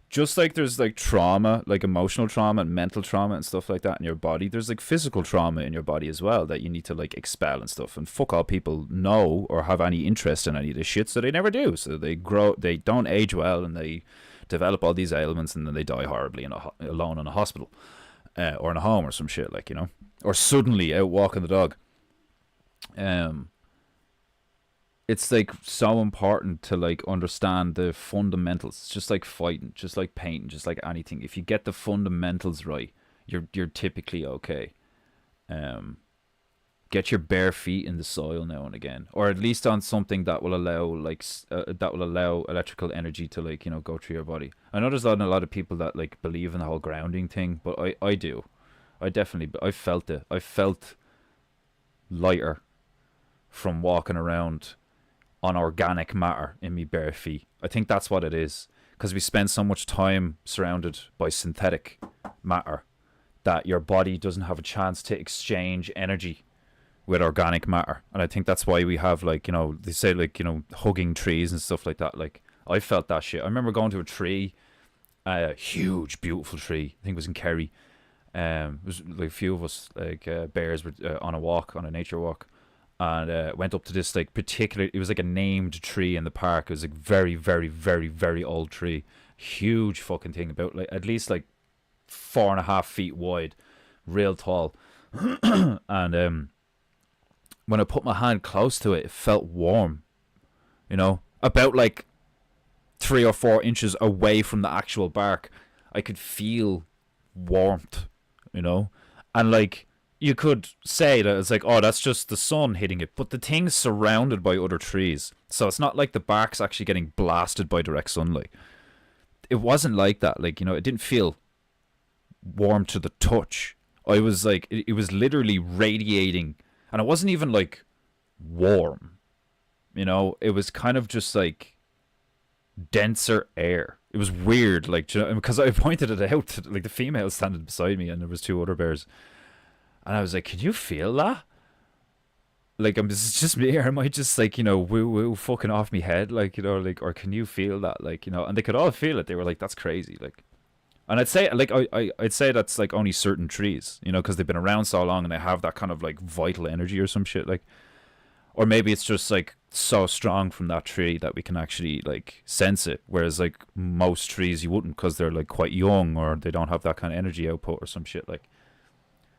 just like there's like trauma, like emotional trauma and mental trauma and stuff like that in your body, there's like physical trauma in your body as well that you need to like expel and stuff. And fuck all people know or have any interest in any of this shit, so they never do. So they don't age well, and they develop all these ailments, and then they die horribly alone in a hospital, or in a home or some shit, like, or suddenly out walking the dog. It's like so important to like understand the fundamentals. It's just like fighting, just like painting, just like anything. If you get the fundamentals right, you're typically okay. Get your bare feet in the soil now and again, or at least on something that will allow electrical energy to like go through your body. I know there's not a lot of people that like believe in the whole grounding thing, but I do. I felt it. I felt lighter from walking around on organic matter in me bare feet. I think that's what it is, because we spend so much time surrounded by synthetic matter that your body doesn't have a chance to exchange energy with organic matter. And I think that's why we have like, they say like, hugging trees and stuff like that. Like, I felt that shit. I remember going to a tree, a huge beautiful tree, I think it was in Kerry. It was like a few of us, like bears, were on a nature walk, and went up to this like particular, it was like a named tree in the park. It was like very, very, very, very old tree, huge fucking thing, about like at least like 4.5 feet wide, real tall. And when I put my hand close to it, it felt warm, about like 3 or 4 inches away from the actual bark, I could feel warmth, and like, you could say that it's like, oh, that's just the sun hitting it, but the thing's surrounded by other trees, so it's not like the bark's actually getting blasted by direct sunlight. It wasn't like that. Like, it didn't feel warm to the touch. I was like, it was literally radiating, and it wasn't even like warm, it was kind of just like denser air. It was weird, like, because I pointed it out to like the female standing beside me, and there was 2 other bears. And I was like, can you feel that? Like, is it just me, or am I just like, woo fucking off me head? Like, like, or can you feel that? Like, and they could all feel it. They were like, that's crazy. Like, and I'd say, like, I'd say that's like only certain trees, because they've been around so long and they have that kind of like vital energy or some shit. Like, Or maybe it's just like so strong from that tree that we can actually like sense it, whereas like most trees you wouldn't, because they're like quite young or they don't have that kind of energy output or some shit. Like,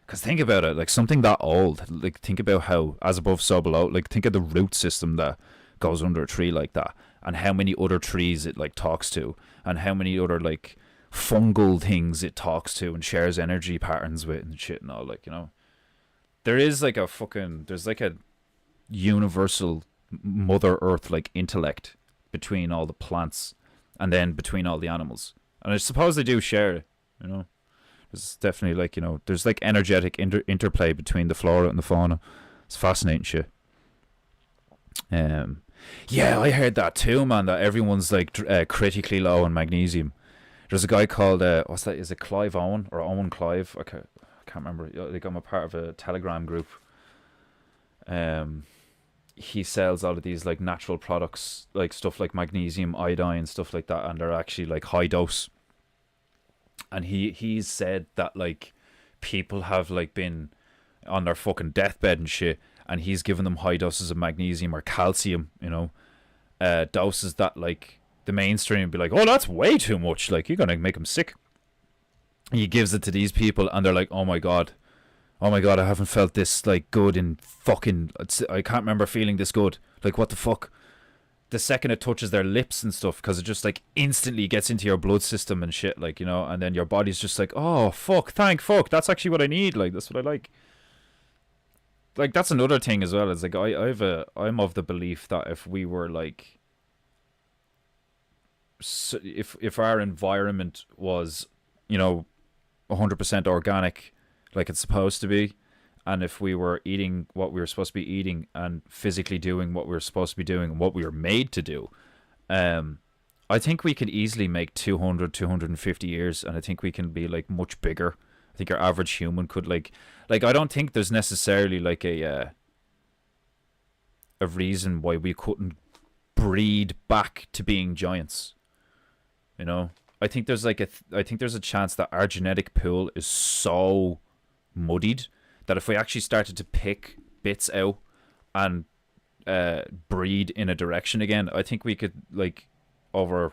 because think about it, like something that old, like think about how as above so below, like think of the root system that goes under a tree like that, and how many other trees it like talks to, and how many other like fungal things it talks to and shares energy patterns with and shit and all. Like, you know, there is like a fucking, there's like a universal Mother Earth like intellect between all the plants and then between all the animals, and I suppose they do share it, you know. There's definitely like, you know, there's like energetic interplay between the flora and the fauna. It's fascinating shit. Yeah, I heard that too, man, that everyone's like critically low on magnesium. There's a guy called what's that, is it Clive Owen or Owen Clive, I can't remember. Like, I'm a part of a Telegram group. He sells all of these like natural products, like stuff like magnesium, iodine, stuff like that, and they're actually like high dose. And he's said that like people have like been on their fucking deathbed and shit, and he's given them high doses of magnesium or calcium, you know, doses that like the mainstream would be like, oh, that's way too much, like you're gonna make them sick. And he gives it to these people and they're like, oh my god, I haven't felt this like good in fucking, I can't remember feeling this good. Like, what the fuck? The second it touches their lips and stuff, because it just like instantly gets into your blood system and shit, like, you know, and then your body's just like, oh fuck, thank fuck, that's actually what I need, like that's what I like. Like, that's another thing as well. It's like I'm of the belief that if we were like, so if our environment was, you know, 100% organic, like it's supposed to be, and if we were eating what we were supposed to be eating and physically doing what we were supposed to be doing and what we were made to do, I think we could easily make 250 years, and I think we can be like much bigger. I think our average human could like I don't think there's necessarily like a reason why we couldn't breed back to being giants, you know. I think there's like I think there's a chance that our genetic pool is so muddied that if we actually started to pick bits out and breed in a direction again, I think we could, like, over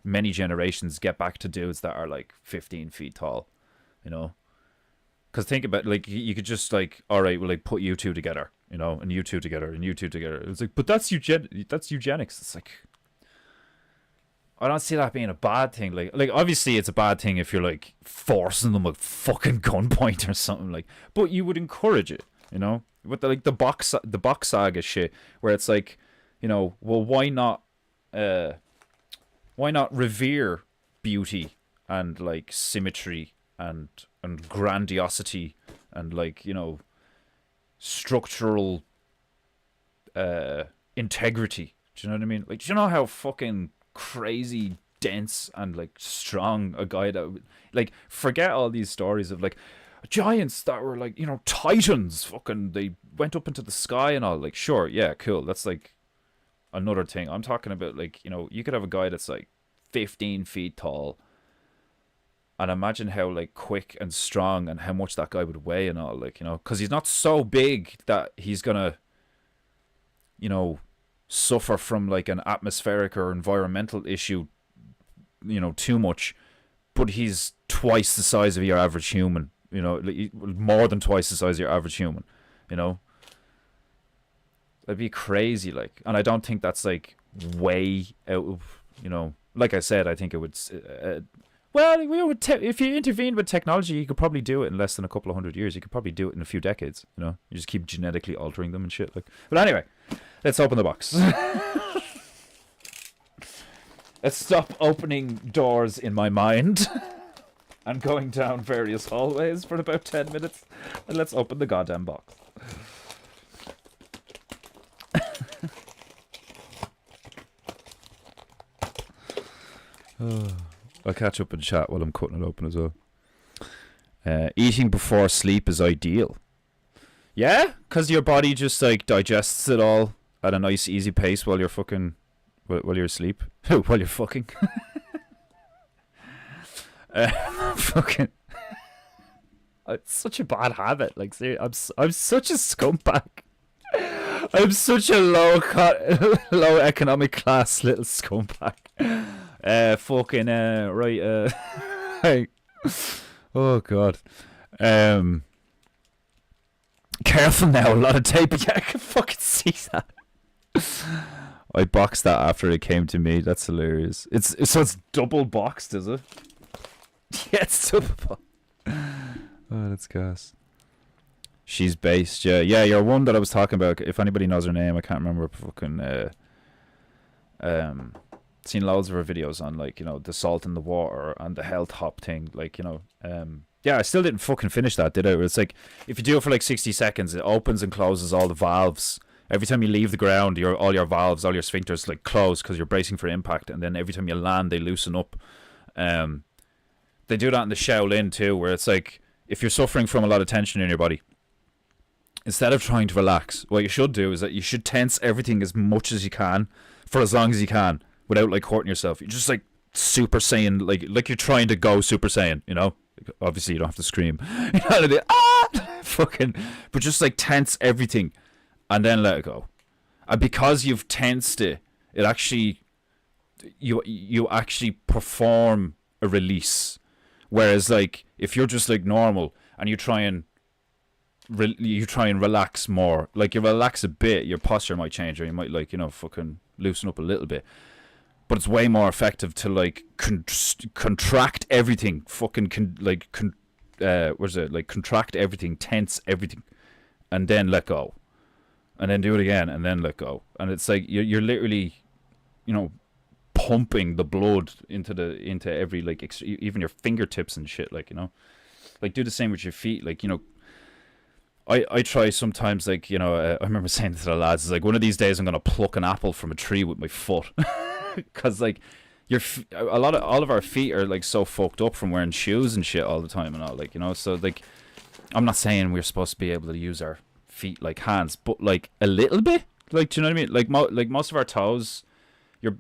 many generations, get back to dudes that are like 15 feet tall, you know. Because think about, like, you could just like, all right, well, like, put you two together, you know, and you two together and you two together. It's like, but that's eugenics. It's like, I don't see that being a bad thing. Like obviously it's a bad thing if you're like forcing them at fucking gunpoint or something, like, but you would encourage it, you know, with the box saga shit, where it's like, you know, well, why not revere beauty and like symmetry and grandiosity and, like, you know, structural integrity. Do you know what I mean? Like, do you know how fucking crazy dense and like strong a guy that would, like, forget all these stories of like giants that were like, you know, titans, fucking they went up into the sky and all, like, sure, yeah, cool, that's like another thing. I'm talking about, like, you know, you could have a guy that's like 15 feet tall, and imagine how like quick and strong and how much that guy would weigh and all, like, you know, because he's not so big that he's gonna, you know, suffer from like an atmospheric or environmental issue, you know, too much, but he's twice the size of your average human, you know, like, more than twice the size of your average human, you know. That'd be crazy, like, and I don't think that's like way out of, you know, like I said, I think it would well, if you intervened with technology, you could probably do it in less than a couple of 100 years. You could probably do it in a few decades, you know. You just keep genetically altering them and shit, like. But anyway, let's open the box. Let's stop opening doors in my mind and going down various hallways for about 10 minutes, and let's open the goddamn box. I'll catch up in chat while I'm cutting it open as well. Eating before sleep is ideal. Yeah, because your body just like digests it all at a nice easy pace while you're fucking, while you're asleep. While you're fucking. Fucking. It's such a bad habit. Like, seriously, I'm such a scumbag. I'm such a low economic class little scumbag. Right. Hey. Oh god. Careful now, a lot of tape. Yeah, I can fucking see that. I boxed that after it came to me. That's hilarious. It's double boxed, is it? Yeah, it's double boxed. Oh, that's gas. She's based, yeah. Yeah, you're one that I was talking about. If anybody knows her name, I can't remember. Fucking, seen loads of her videos on, like, you know, the salt in the water and the health hop thing. Like, you know, yeah, I still didn't fucking finish that, did I? It's like, if you do it for like 60 seconds, it opens and closes all the valves. Every time you leave the ground, all your valves, all your sphincters, like, close because you're bracing for impact. And then every time you land, they loosen up. They do that in the Shaolin too, where it's like, if you're suffering from a lot of tension in your body, instead of trying to relax, what you should do is that you should tense everything as much as you can for as long as you can without like hurting yourself. You're just like Super Saiyan, like you're trying to go Super Saiyan, you know? Obviously you don't have to scream. You know, like, fucking, but just like tense everything and then let it go. And because you've tensed it, it actually, you actually perform a release. Whereas like if you're just like normal and you try and relax more, like you relax a bit, your posture might change, or you might, like, you know, fucking loosen up a little bit. But it's way more effective to like contract everything, fucking contract everything, tense everything, and then let go, and then do it again, and then let go. And it's like you're literally, you know, pumping the blood into every, like, even your fingertips and shit, like, you know, like do the same with your feet, like, you know. I try sometimes, like, you know, I remember saying to the lads, it's like, one of these days I'm gonna pluck an apple from a tree with my foot, because like all of our feet are like so fucked up from wearing shoes and shit all the time and all, like, you know. So like, I'm not saying we're supposed to be able to use our feet like hands, but like a little bit, like, do you know what I mean? Like most of our toes,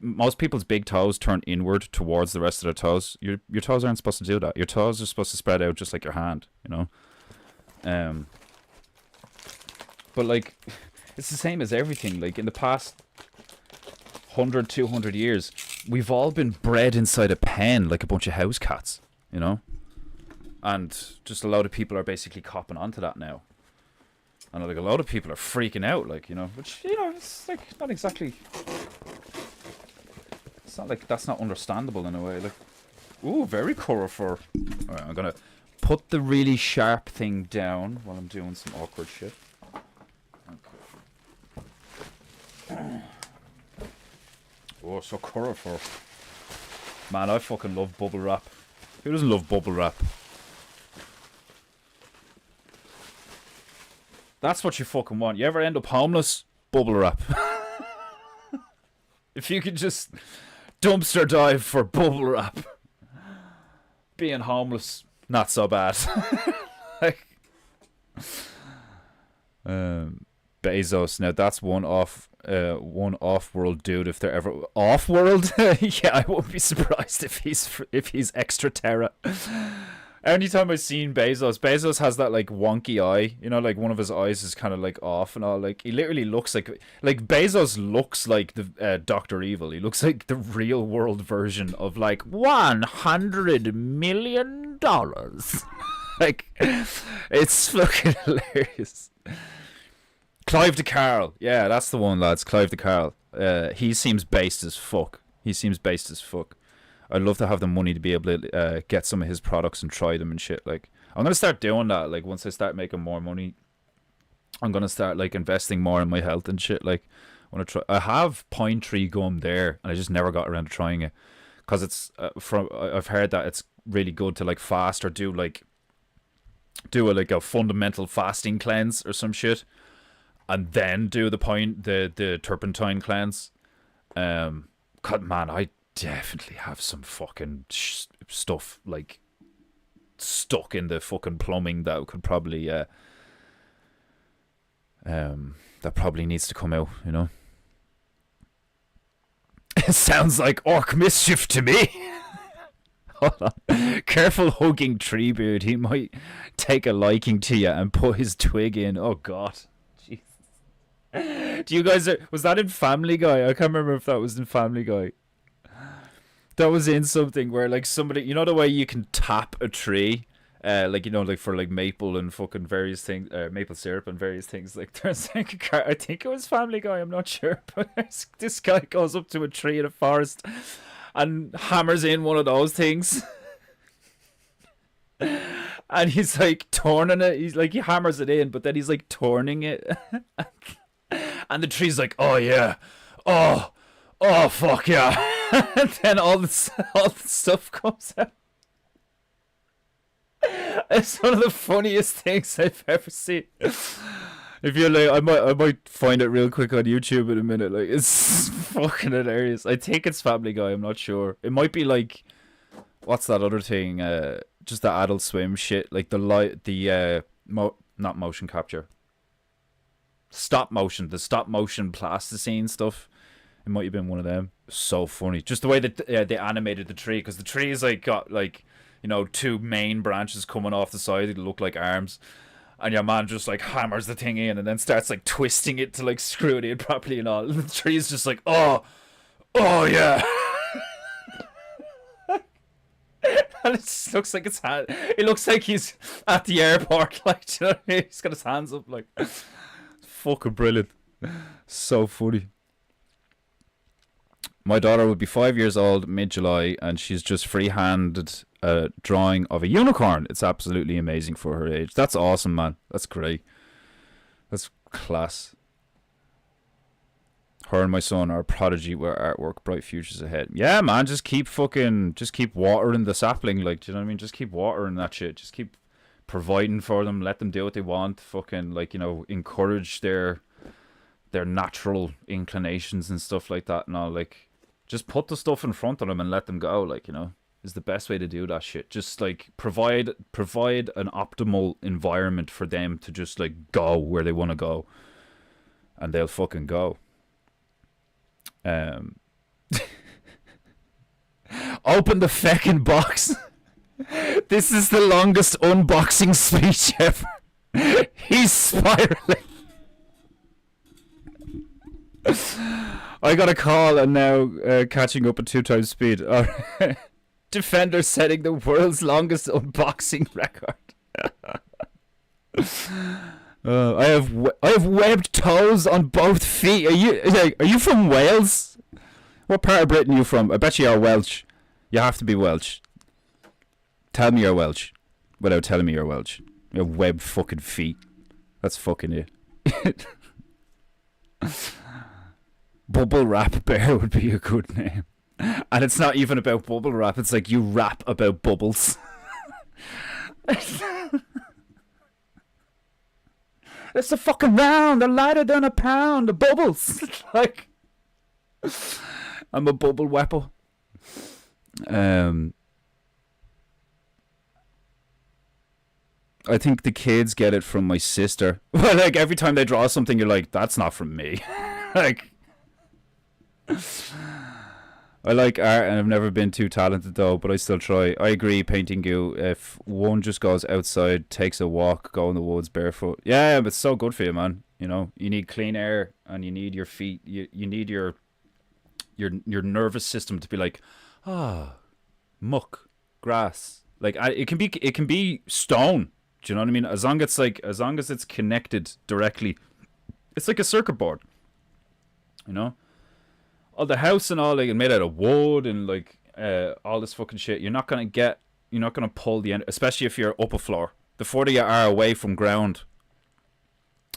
most people's big toes turn inward towards the rest of their toes. Your toes aren't supposed to do that. Your toes are supposed to spread out just like your hand, you know. But like, it's the same as everything. Like, in the past 100, 200 years, we've all been bred inside a pen like a bunch of house cats, you know? And just a lot of people are basically copping onto that now. And like, a lot of people are freaking out, like, you know, which, you know, it's like not exactly, it's not like, that's not understandable in a way. Like, ooh, very colorful. Alright, I'm gonna put the really sharp thing down while I'm doing some awkward shit. Oh, so colorful. Man, I fucking love bubble wrap. Who doesn't love bubble wrap? That's what you fucking want. You ever end up homeless? Bubble wrap. If you could just dumpster dive for bubble wrap. Being homeless, not so bad. Like, Bezos. Now that's one off-world dude. If they're ever off-world, yeah, I won't be surprised if he's extra terra. Anytime I've seen Bezos has that like wonky eye, you know, like one of his eyes is kind of like off and all. Like, he literally looks like Bezos looks like the Dr. Evil. He looks like the real world version of like $100 million. Like, it's fucking hilarious. Clive de Carl. Yeah, that's the one, lads. Clive de Carl. He seems based as fuck. I'd love to have the money to be able to get some of his products and try them and shit. Like, I'm going to start doing that. Like, once I start making more money, I'm going to start, like, investing more in my health and shit. Like, I have pine tree gum there, and I just never got around to trying it. Because it's, I've heard that it's really good to, like, fast or do a fundamental fasting cleanse or some shit. And then do the turpentine cleanse. God, man, I definitely have some fucking stuff like stuck in the fucking plumbing that could probably that probably needs to come out, you know. It sounds like orc mischief to me. Hold on. Careful hugging Treebeard. He might take a liking to you and put his twig in. Oh god. Jesus. Do you guys was that in Family Guy? I can't remember if that was in Family Guy. That was in something where like somebody, you know the way you can tap a tree, like you know, like for like maple and fucking various things, maple syrup and various things. Like there's like a car. I think it was Family Guy. I'm not sure, but this guy goes up to a tree in a forest and hammers in one of those things. And he's like turning it. He's like he hammers it in, but then he's like turning it. And the tree's like, oh yeah, oh fuck yeah. And then all the stuff comes out. It's one of the funniest things I've ever seen. If you're like, I might find it real quick on YouTube in a minute. Like it's fucking hilarious. I think it's Family Guy. I'm not sure. It might be like, what's that other thing? Just the Adult Swim shit. Like not motion capture. The stop motion plasticine stuff. It might have been one of them. So funny. Just the way that they animated the tree, because the tree is like got like, you know, two main branches coming off the side that look like arms, and your man just like hammers the thing in and then starts like twisting it to like screw it in properly and all. The tree is just like, oh yeah. And it just looks like it's hand. It looks like he's at the airport, like, do you know what I mean? He's got his hands up, like. Fucking brilliant. So funny. My daughter would be 5 years old mid-July, and she's just free-handed a drawing of a unicorn. It's absolutely amazing for her age. That's awesome, man. That's great. That's class. Her and my son are a prodigy with artwork, bright futures ahead. Yeah, man, just keep watering the sapling, like, do you know what I mean? Just keep watering that shit. Just keep providing for them, let them do what they want, fucking, like, you know, encourage their natural inclinations and stuff like that and all. Like, just put the stuff in front of them and let them go, like, you know, is the best way to do that shit. Just like provide an optimal environment for them to just like go where they want to go, and they'll fucking go. Open the feckin' box. This is the longest unboxing speech ever. He's spiraling. I got a call and now catching up at 2 times speed. Defender setting the world's longest unboxing record. I have webbed toes on both feet. Are you from Wales? What part of Britain are you from? I bet you are Welsh. You have to be Welsh. Tell me you're Welsh without telling me you're Welsh. You have webbed fucking feet. That's fucking it. Bubble Wrap Bear would be a good name. And it's not even about bubble wrap. It's like you rap about bubbles. It's a fucking round. They're lighter than a pound. The bubbles. Like, I'm a bubble whapper. I think the kids get it from my sister. Well, like every time they draw something, you're like, that's not from me. Like, I like art and I've never been too talented though, but I still try. I agree, Painting Goo. If one just goes outside, takes a walk, go in the woods barefoot. Yeah, but it's so good for you, man. You know, you need clean air and you need your feet. You need your nervous system to be like, muck, grass. Like it can be stone. Do you know what I mean? As long as it's connected directly, it's like a circuit board. You know? Oh, the house and all, like, made out of wood and like all this fucking shit. You're not gonna pull the end, especially if you're up a floor. The further you are away from ground.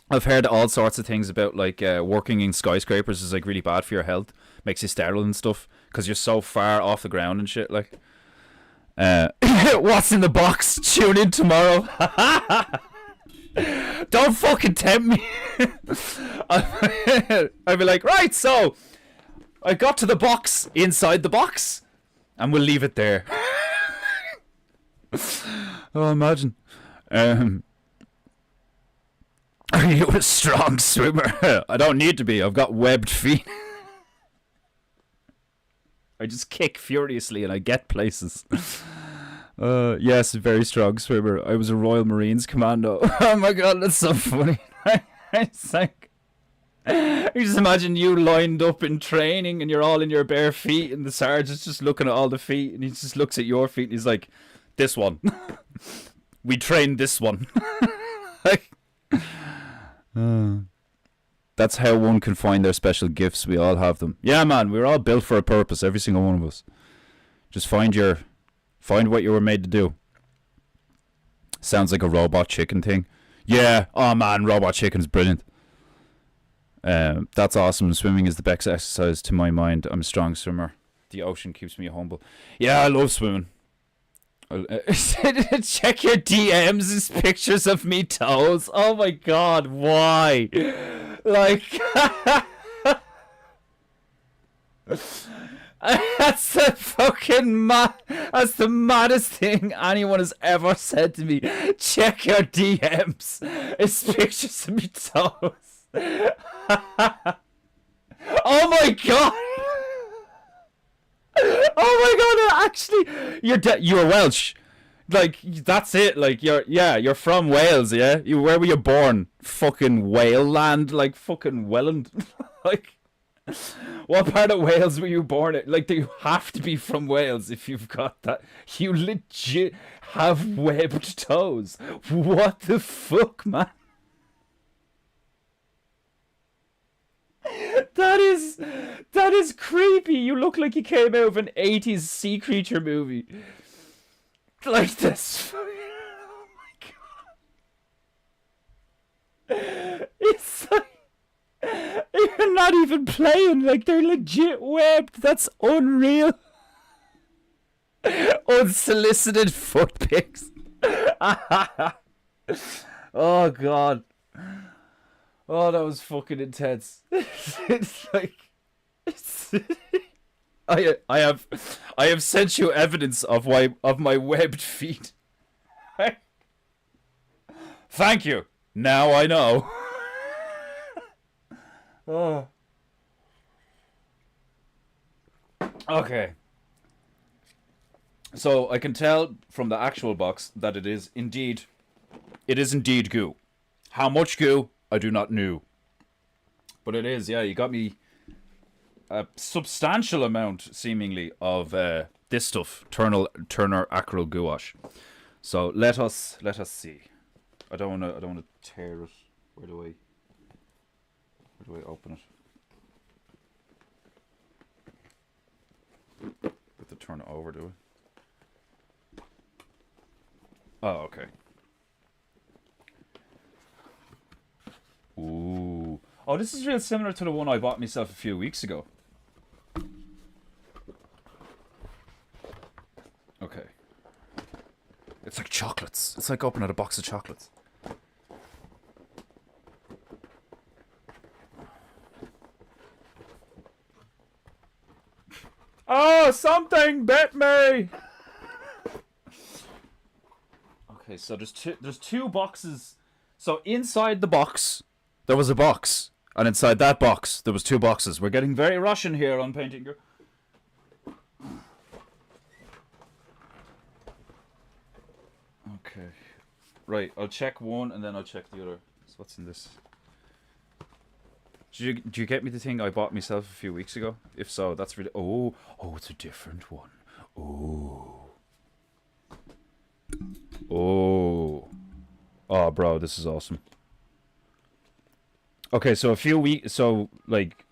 I've heard all sorts of things about like working in skyscrapers is like really bad for your health, makes you sterile and stuff because you're so far off the ground and shit. Like, what's in the box? Tune in tomorrow. Don't fucking tempt me. I'd be like, right, so I got to the box inside the box, and we'll leave it there. Oh, imagine. Are you a strong swimmer? I don't need to be. I've got webbed feet. I just kick furiously and I get places. Yes, very strong swimmer. I was a Royal Marines commando. Oh my god, that's so funny. It's like, You just imagine you lined up in training and you're all in your bare feet and the sergeant's just looking at all the feet and he just looks at your feet and he's like, this one. We trained this one. Like, that's how one can find their special gifts. We all have them. Yeah, man, we're all built for a purpose, every single one of us. Just find what you were made to do. Sounds like a robot chicken thing. Yeah, oh man, robot chicken's brilliant. That's awesome. Swimming is the best exercise to my mind. I'm a strong swimmer. The ocean keeps me humble. Yeah, I love swimming. Check your DMs. It's pictures of me toes. Oh my god, why? Like, that's the fucking that's the maddest thing anyone has ever said to me. Check your DMs. It's pictures of me toes. Oh my god! Oh my god! Actually, you're Welsh. Like, that's it. Like, you're from Wales, yeah. Where were you born? Fucking Whale land, like fucking Welland. Like, what part of Wales were you born in? Like, you have to be from Wales if you've got that. You legit have webbed toes. What the fuck, man? That is creepy. You look like you came out of an 80s sea creature movie. Like this. Oh my god. It's like, you're not even playing. Like, they're legit webbed. That's unreal. Unsolicited foot pics. Oh god. Oh, that was fucking intense. It's like, I have sent you evidence of my webbed feet. Thank you. Now I know. Oh. Okay. So I can tell from the actual box that it is indeed goo. How much goo? I do not know. But it is, yeah, you got me a substantial amount, seemingly, of this stuff. Turner Acryl Gouache. So let us see. I don't wanna tear it. Where do I open it? Have to turn it over, do I? Oh, okay. Ooh. Oh, this is real similar to the one I bought myself a few weeks ago. Okay. It's like chocolates. It's like opening a box of chocolates. Oh, something bit me! Okay, so there's two boxes. So inside the box, there was a box, and inside that box, there was two boxes. We're getting very Russian here on Painting. Okay. Right, I'll check one, and then I'll check the other. So what's in this? Did you get me the thing I bought myself a few weeks ago? If so, that's really... Oh, it's a different one. Oh, bro, this is awesome. Okay, so like,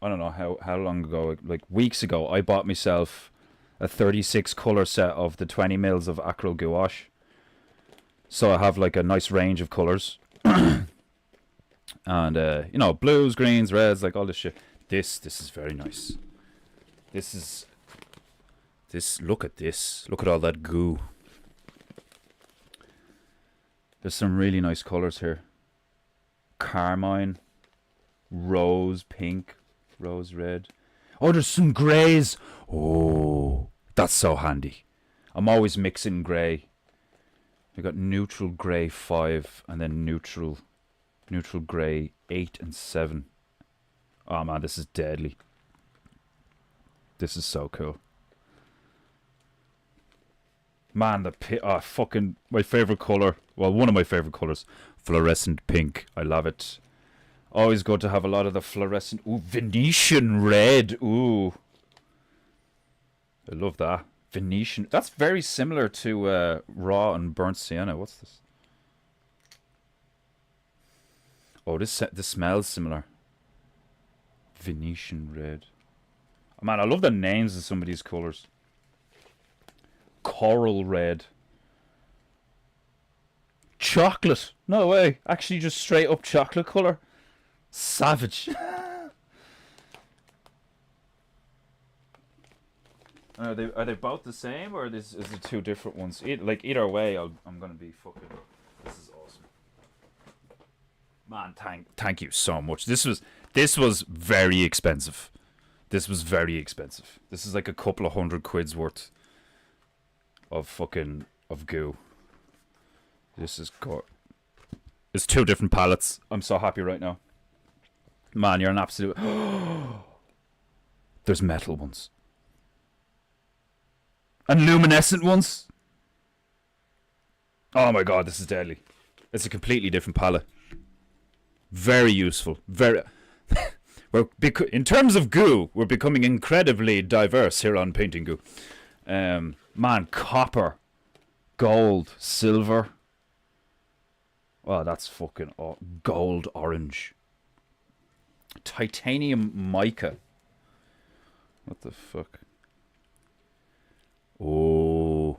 I don't know how long ago, like weeks ago, I bought myself a 36 color set of the 20 mils of acryl gouache. So I have like a nice range of colors. And you know, blues, greens, reds, like all this shit. This is very nice. Look at this. Look at all that goo. There's some really nice colors here. Carmine, rose pink, rose red. Oh, there's some greys. Oh, that's so handy. I'm always mixing grey. I got neutral grey 5 and then neutral grey 8 and 7. Oh man, this is deadly. This is so cool. Man, fucking my favorite color. Well, one of my favorite colors, fluorescent pink. I love it. Always good to have a lot of the fluorescent. Ooh, Venetian red. Ooh. I love that. Venetian. That's very similar to raw and burnt sienna. What's this? Oh, this smells similar. Venetian red. Oh, man, I love the names of some of these colors. Coral red. Chocolate. No way. Actually, just straight up chocolate color. Savage. Are they both the same, or is it two different ones? Either way, I'm gonna be fucking. This is awesome. Man, thank you so much. This was very expensive. This was very expensive. This is like a couple of £100 worth of goo. This is good. It's two different palettes. I'm so happy right now. Man, you're an absolute. There's metal ones. And luminescent ones. Oh my god, this is deadly. It's a completely different palette. Very useful. Very. In terms of goo, we're becoming incredibly diverse here on Painting Goo. Man, copper, gold, silver. Oh, that's fucking gold orange. Titanium mica. What the fuck? Oh.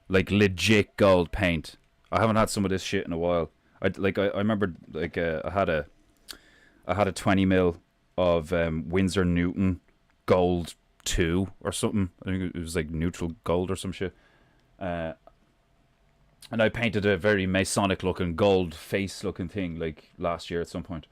Like legit gold paint. I haven't had some of this shit in a while. I remember like I had a 20 mil of Winsor Newton gold 2 or something. I think it was like neutral gold or some shit. And I painted a very Masonic looking gold face looking thing like last year at some point.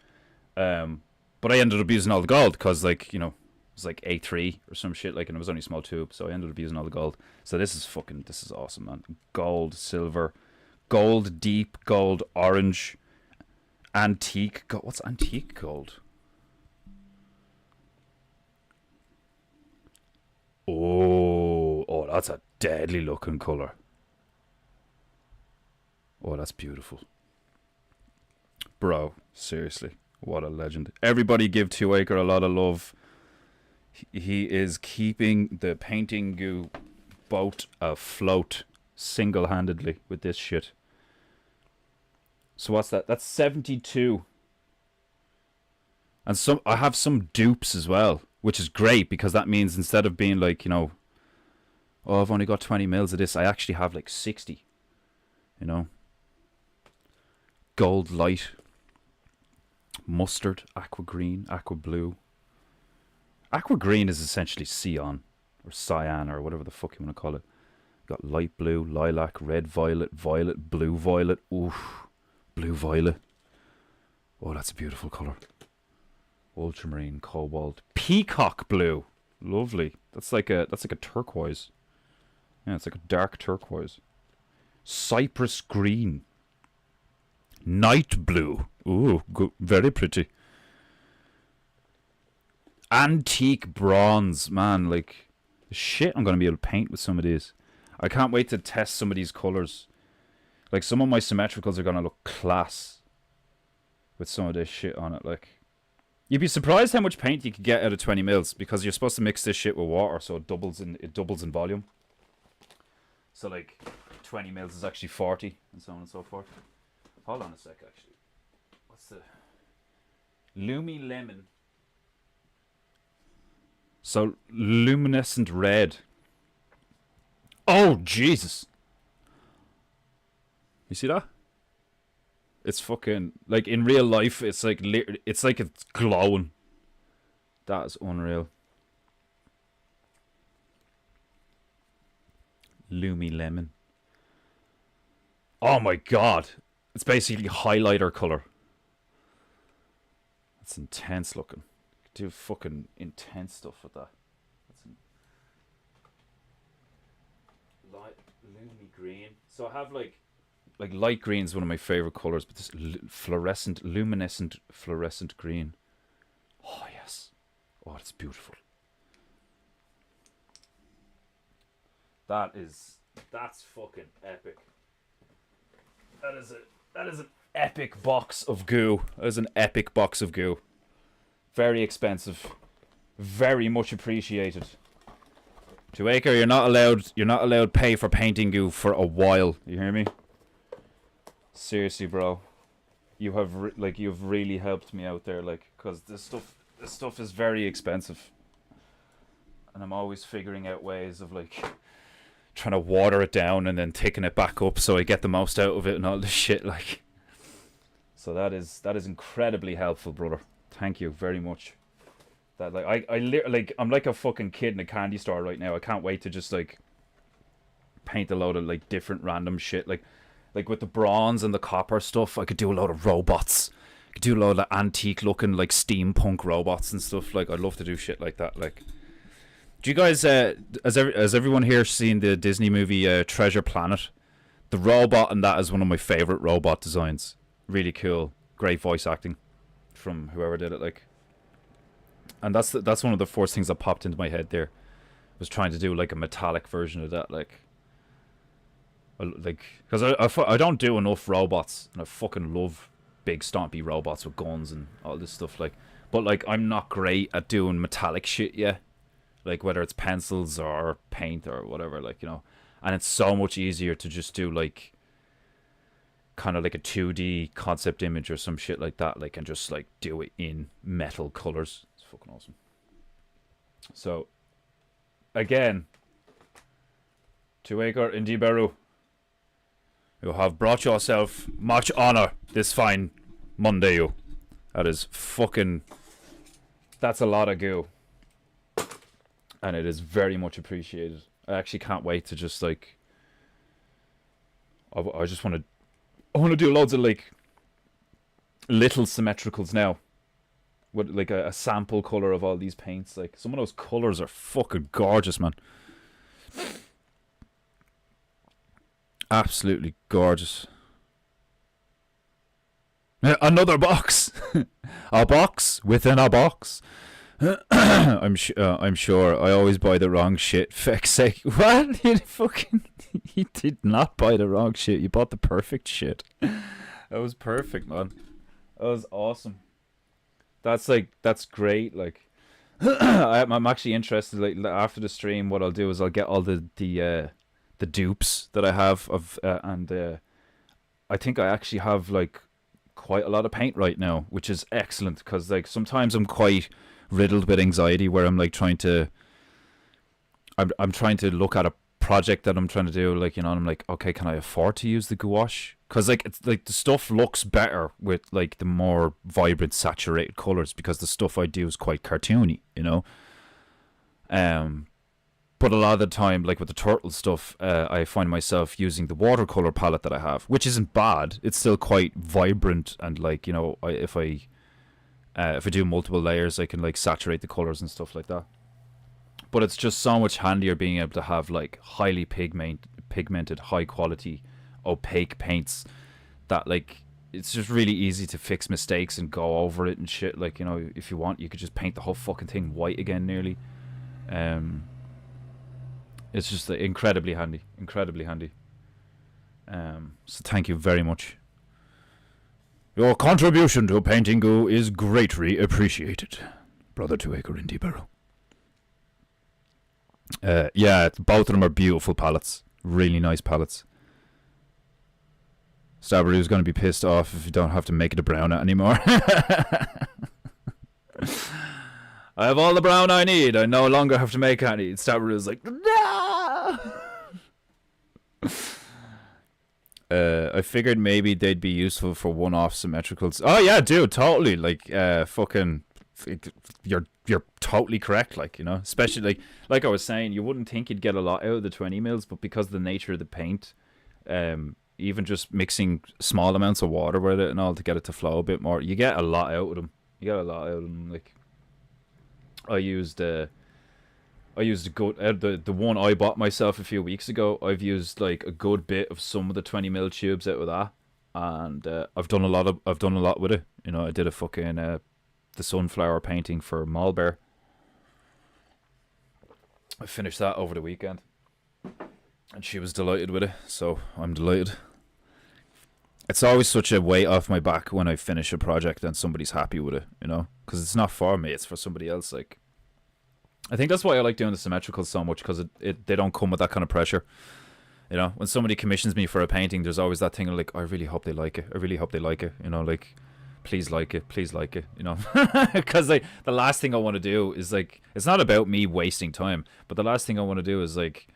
But I ended up using all the gold because, like, you know, it was like A3 or some shit, like, and it was only a small tube, so I ended up using all the gold. So this is awesome, man. Gold, silver, gold deep, gold orange, antique gold. What's antique gold? Oh, that's a deadly looking color. Oh, that's beautiful. Bro, seriously. What a legend. Everybody give 2 Acre a lot of love. He is keeping the Painting Goo boat afloat single-handedly with this shit. So what's that? That's 72. And I have some dupes as well, which is great because that means instead of being like, you know, oh, I've only got 20 mils of this, I actually have like 60. You know? Gold light. Mustard, aqua green, aqua blue. Aqua green is essentially cyan or cyan or whatever the fuck you want to call it. Got light blue, lilac, red violet, violet, blue violet. Oof, blue violet. Oh, that's a beautiful color. Ultramarine, cobalt, peacock blue. Lovely. That's like a turquoise. Yeah, it's like a dark turquoise. Cypress green. Night blue. Ooh, very pretty. Antique bronze. Man, like, shit I'm going to be able to paint with some of these. I can't wait to test some of these colours. Like, some of my symmetricals are going to look class with some of this shit on it. Like, you'd be surprised how much paint you could get out of 20 mils because you're supposed to mix this shit with water, so it doubles in volume. So, like, 20 mils is actually 40 and so on and so forth. Hold on a sec, actually. What's the... Lumi Lemon. So, luminescent red. Oh, Jesus. You see that? It's fucking... Like, in real life, it's like it's glowing. That is unreal. Lumi Lemon. Oh, my God. It's basically highlighter color. That's intense looking. Do fucking intense stuff with that. That's light Lumi green. So I have like light green is one of my favorite colors, but this luminescent fluorescent green. Oh yes. Oh, it's beautiful. That's fucking epic. That is epic box of goo. That is an epic box of goo. Very expensive. Very much appreciated. 2acre, you're not allowed pay for painting goo for a while. You hear me? Seriously, bro. You have you've really helped me out there, like, cause this stuff is very expensive. And I'm always figuring out ways of like trying to water it down and then taking it back up so I get the most out of it and all this shit, like. So that is incredibly helpful, brother. Thank you very much. That like I'm like a fucking kid in a candy store right now. I can't wait to just like paint a load of like different random shit. Like with the bronze and the copper stuff, I could do a load of robots. I could do a load of antique looking like steampunk robots and stuff. Like I'd love to do shit like that. Like, do you guys has everyone here seen the Disney movie Treasure Planet? The robot and that is one of my favorite robot designs. Really cool. Great voice acting from whoever did it, like. And that's one of the first things that popped into my head there. Was trying to do like a metallic version of that, like because I don't do enough robots, and I fucking love big stompy robots with guns and all this stuff, like. But like I'm not great at doing metallic shit yet, like whether it's pencils or paint or whatever, like, you know. And it's so much easier to just do like kind of like a 2D concept image or some shit like that, like, and just like do it in metal colors. It's fucking awesome. So again, 2acre Indie Beru, you have brought yourself much honor this fine Monday, you. That is fucking, that's a lot of goo, and it is very much appreciated. I actually can't wait to just like I just want to do loads of like little symmetricals now with like a sample color of all these paints. Like some of those colors are fucking gorgeous, man. Absolutely gorgeous. Another box. A box within a box. I'm sure I always buy the wrong shit. Feck's sake. What? You did not buy the wrong shit. You bought the perfect shit. That was perfect, man. That was awesome. That's great. Like, I'm actually interested. Like after the stream, what I'll do is I'll get all the dupes that I have of and I think I actually have like quite a lot of paint right now, which is excellent, because like sometimes I'm quite riddled with anxiety where I'm like trying to look at a project that I'm trying to do, like, you know, and I'm like, okay, can I afford to use the gouache? Because like it's like the stuff looks better with like the more vibrant saturated colors, because the stuff I do is quite cartoony, you know. But a lot of the time, like with the turtle stuff, I find myself using the watercolor palette that I have, which isn't bad. It's still quite vibrant, and like, you know, if I do multiple layers, I can like saturate the colors and stuff like that. But it's just so much handier being able to have like highly pigmented, high quality, opaque paints that like it's just really easy to fix mistakes and go over it and shit. Like, you know, if you want, you could just paint the whole fucking thing white again, nearly. It's just incredibly handy, incredibly handy. So thank you very much. Your contribution to Painting Goo is greatly appreciated, brother 2acre Indie Barrow. Yeah, both of them are beautiful palettes. Really nice palettes. Stabberoo is going to be pissed off if you don't have to make it a brownout anymore. I have all the brown I need. I no longer have to make any. Stabberoo is like, no! I figured maybe they'd be useful for one-off symmetricals. Oh yeah, dude, totally. Like, fucking, you're totally correct. Like, you know, especially like I was saying, you wouldn't think you'd get a lot out of the 20 mils, but because of the nature of the paint, even just mixing small amounts of water with it and all to get it to flow a bit more, you get a lot out of them. You get a lot out of them. Like, I used the one I bought myself a few weeks ago. I've used like a good bit of some of the 20 mil tubes out of that, and I've done a lot with it. You know, I did a fucking the sunflower painting for Malbear. I finished that over the weekend, and she was delighted with it. So I'm delighted. it's always such a weight off my back when I finish a project and somebody's happy with it, you know, because it's not for me, it's for somebody else. Like, I think that's why I like doing the symmetricals so much, because they don't come with that kind of pressure. You know, when somebody commissions me for a painting, there's always that thing of like, I really hope they like it. I really hope they like it. You know, like, please like it. Please like it. You know, because like the last thing I want to do is like, it's not about me wasting time, but the last thing I want to do is like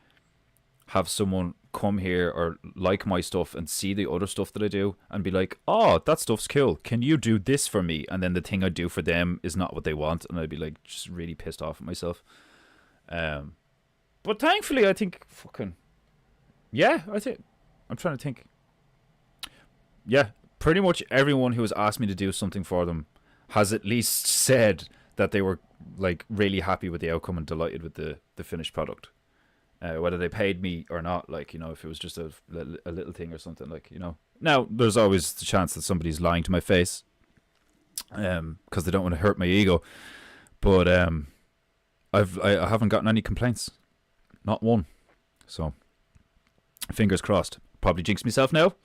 have someone come here or like my stuff and see the other stuff that I do and be like, oh, that stuff's cool. Can you do this for me? And then the thing I do for them is not what they want, and I'd be like just really pissed off at myself. But thankfully, I think fucking. Yeah, I think I'm trying to think. Yeah, pretty much everyone who has asked me to do something for them has at least said that they were like really happy with the outcome and delighted with the finished product. Whether they paid me or not, like, you know, if it was just a little thing or something, like, you know. Now, there's always the chance that somebody's lying to my face because they don't want to hurt my ego. But I haven't gotten any complaints. Not one. So, fingers crossed. Probably jinx myself now.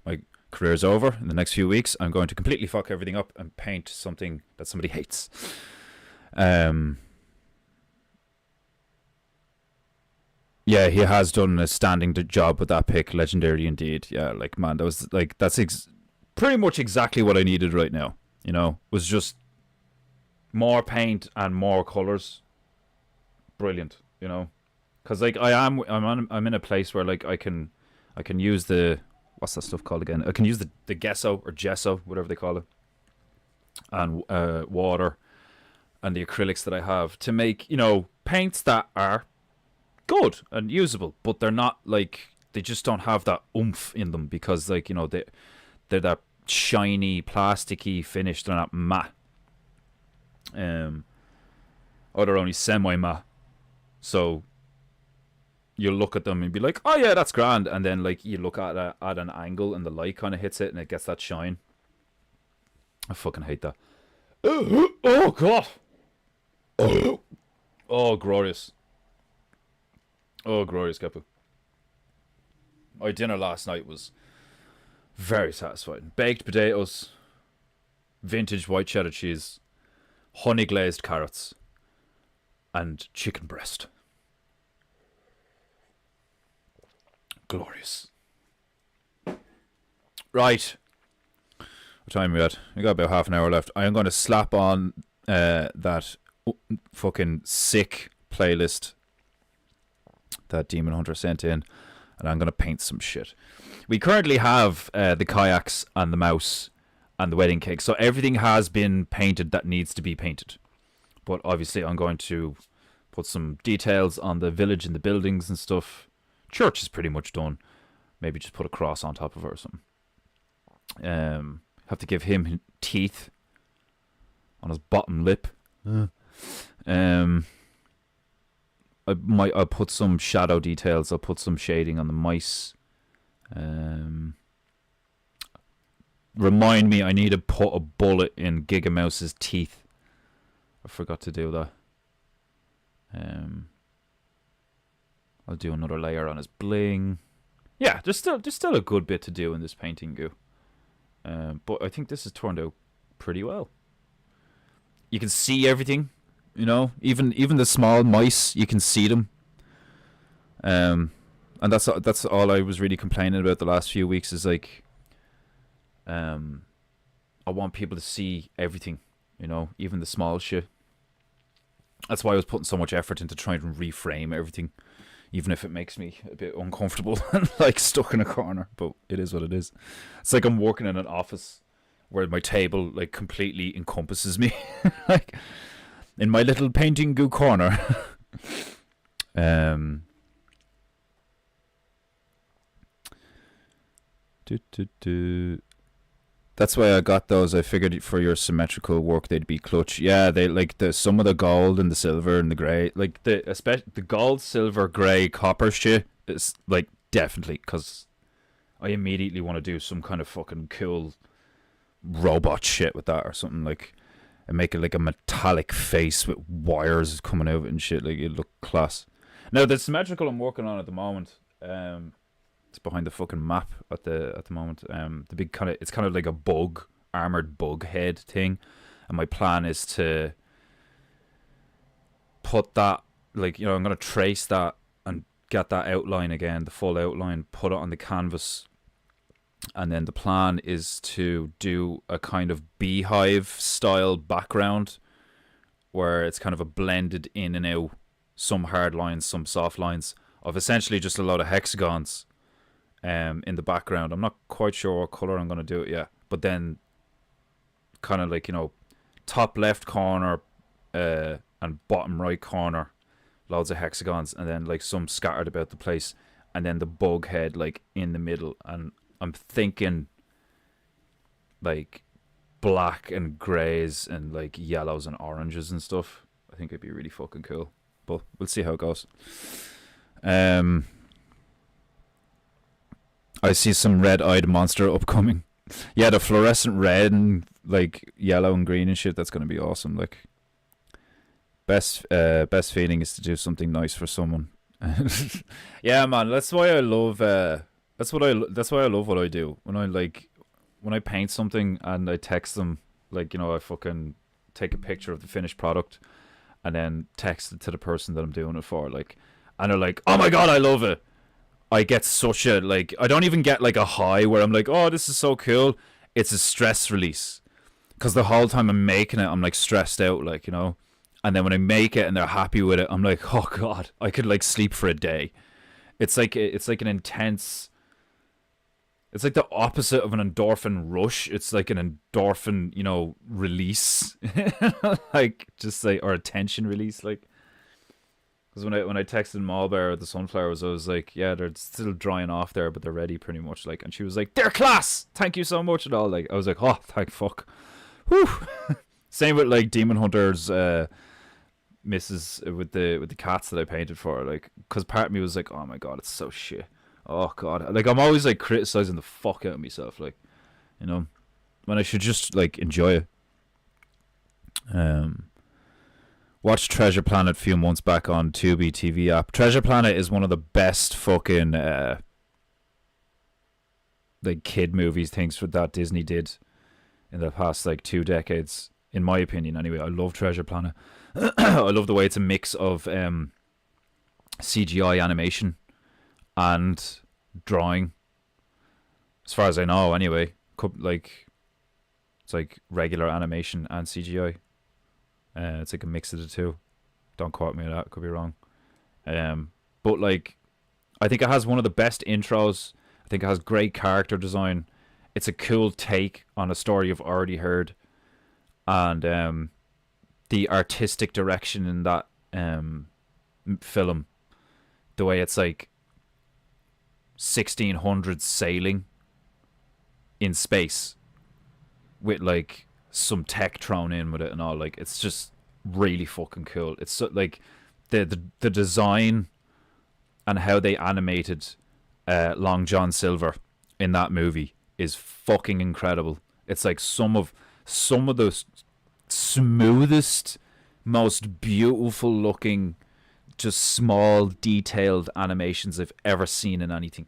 My career's over. In the next few weeks, I'm going to completely fuck everything up and paint something that somebody hates. Yeah, he has done a standing job with that pick. Legendary indeed. Yeah, like, man, that was like, that's pretty much exactly what I needed right now. You know, was just more paint and more colors. Brilliant. You know, because like I'm in a place where like I can use the, what's that stuff called again? I can use the gesso or gesso, whatever they call it, and water and the acrylics that I have to make, you know, paints that are good and usable, but they're not like, they just don't have that oomph in them because, like, you know, they're that shiny plasticky finish. They're not matte, or they're only semi matte. So you look at them and be like, oh yeah, that's grand, and then like you look at an angle and the light kind of hits it and it gets that shine. I fucking hate that. Oh god. Oh glorious. Oh, glorious, Kappa. My dinner last night was very satisfying. Baked potatoes, vintage white cheddar cheese, honey glazed carrots, and chicken breast. Glorious. Right. What time are we at? We got about half an hour left. I am going to slap on that fucking sick playlist that Demon Hunter sent in, and I'm going to paint some shit. We currently have the kayaks and the mouse and the wedding cake, so everything has been painted that needs to be painted. But obviously I'm going to put some details on the village and the buildings and stuff. Church is pretty much done. Maybe just put a cross on top of it or something. Have to give him teeth on his bottom lip. I'll put some shadow details. I'll put some shading on the mice. Remind me, I need to put a bullet in Giga Mouse's teeth. I forgot to do that. I'll do another layer on his bling. Yeah, there's still a good bit to do in this painting goo. But I think this has turned out pretty well. You can see everything. You know, even the small mice, you can see them. And that's all I was really complaining about the last few weeks is like, I want people to see everything, you know, even the small shit. That's why I was putting so much effort into trying to reframe everything, even if it makes me a bit uncomfortable and like stuck in a corner. But it is what it is. It's like I'm working in an office where my table like completely encompasses me, like. In my little painting goo corner. That's why I got those. I figured for your symmetrical work they'd be clutch. Yeah, they like some of the gold and the silver and the grey, like especially the gold, silver, grey, copper shit is like definitely, because I immediately want to do some kind of fucking cool robot shit with that or something, like. And make it like a metallic face with wires coming out and shit. Like, it look class. Now, the symmetrical I'm working on at the moment, It's behind the fucking map at the moment. The big it's kind of like a armored bug head thing, and my plan is to put that, like, I'm gonna trace that and get that outline again, the full outline, put it on the canvas, and then the plan is to do a kind of beehive style background where it's kind of a blended in and out, some hard lines, some soft lines, of essentially just a lot of hexagons in the background. I'm not quite sure what color I'm going to do it yet, but then kind of like, top left corner and bottom right corner, loads of hexagons, and then like some scattered about the place, and then the bug head like in the middle. And I'm thinking like black and greys and like yellows and oranges and stuff. I think it'd be really fucking cool, but we'll see how it goes. I see some red-eyed monster upcoming. Yeah, the fluorescent red and like yellow and green and shit, that's gonna be awesome. Like, best feeling is to do something nice for someone. Yeah, man, that's why I love that's why I love what I do. When I paint something and I text them, like, I fucking take a picture of the finished product and then text it to the person that I'm doing it for, like, and they're like, "Oh my god, I love it." I get such a, like, I don't even get like a high where I'm like, "Oh, this is so cool." It's a stress release, because the whole time I'm making it, I'm like stressed out, like, and then when I make it and they're happy with it, I'm like, "Oh god, I could like sleep for a day." It's like an intense. It's like the opposite of an endorphin rush. It's like an endorphin, release, like, just like, or a tension release, like. Because when I texted Malbear the sunflowers, I was like, "Yeah, they're still drying off there, but they're ready pretty much." Like, and she was like, "They're class. Thank you so much," and all. Like, I was like, "Oh, thank fuck." Whew. Same with like Demon Hunter's misses with the cats that I painted for her. Like, because part of me was like, "Oh my god, it's so shit." Oh god, like, I'm always like criticizing the fuck out of myself, like, when I should just like enjoy it. Watched Treasure Planet a few months back on Tubi TV app. Treasure Planet is one of the best fucking like kid movies things that Disney did in the past like 2 decades, in my opinion. Anyway, I love Treasure Planet. I love the way it's a mix of CGI animation and drawing, as far as I know. Anyway, like, it's like regular animation and CGI. It's like a mix of the two. Don't quote me on that, could be wrong. But like, I think it has one of the best intros. I think it has great character design. It's a cool take on a story you've already heard, and the artistic direction in that film, the way it's like 1600s sailing in space with like some tech thrown in with it and all, like, it's just really fucking cool. It's so, like, the design and how they animated Long John Silver in that movie is fucking incredible. It's like some of the smoothest, most beautiful looking, just small detailed animations I've ever seen in anything.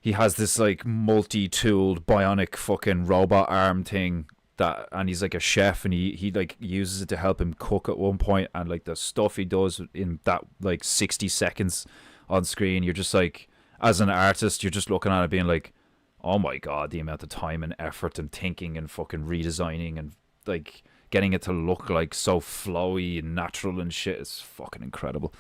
He has this like multi-tooled bionic fucking robot arm thing, and he's like a chef, and he like uses it to help him cook at one point, and like the stuff he does in that like 60 seconds on screen, you're just like, as an artist, you're just looking at it being like, "Oh my god, the amount of time and effort and thinking and fucking redesigning and like getting it to look like so flowy and natural and shit is fucking incredible."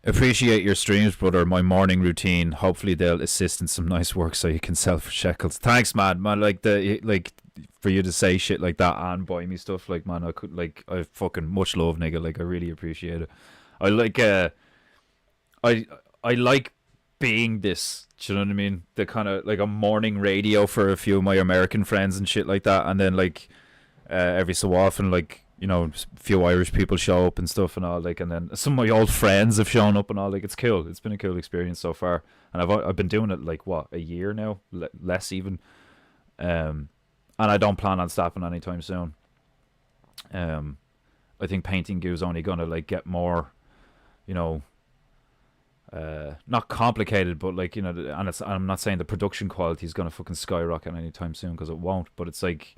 Appreciate your streams, brother. My morning routine. Hopefully they'll assist in some nice work so you can sell for shekels. Thanks, man. Like, for you to say shit like that and buy me stuff, like, man, I fucking much love, nigga. Like, I really appreciate it. I like I like being this. Do you know what I mean? The kind of like a morning radio for a few of my American friends and shit like that, and then like every so often, like, a few Irish people show up and stuff and all, like, and then some of my old friends have shown up and all, like, it's cool. It's been a cool experience so far, and I've been doing it like what, a year now, less even, and I don't plan on stopping anytime soon. I think Painting Goo is only gonna like get more, not complicated, but like, you know, and I'm not saying the production quality is gonna fucking skyrocket anytime soon, because it won't. But it's like,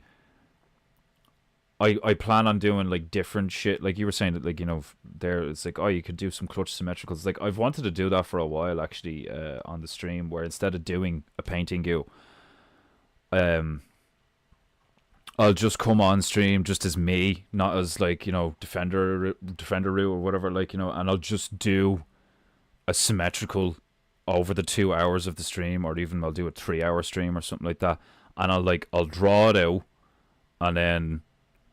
I plan on doing like different shit. Like you were saying that, like, you know, there it's like, oh, you could do some clutch symmetricals. Like I've wanted to do that for a while actually, on the stream, where instead of doing a PEINTEINGU, I'll just come on stream just as me, not as like, you know, Defender Root or whatever, like, you know, and I'll just do a symmetrical over the 2 hours of the stream, or even I'll do a 3 hour stream or something like that, and I'll draw it out, and then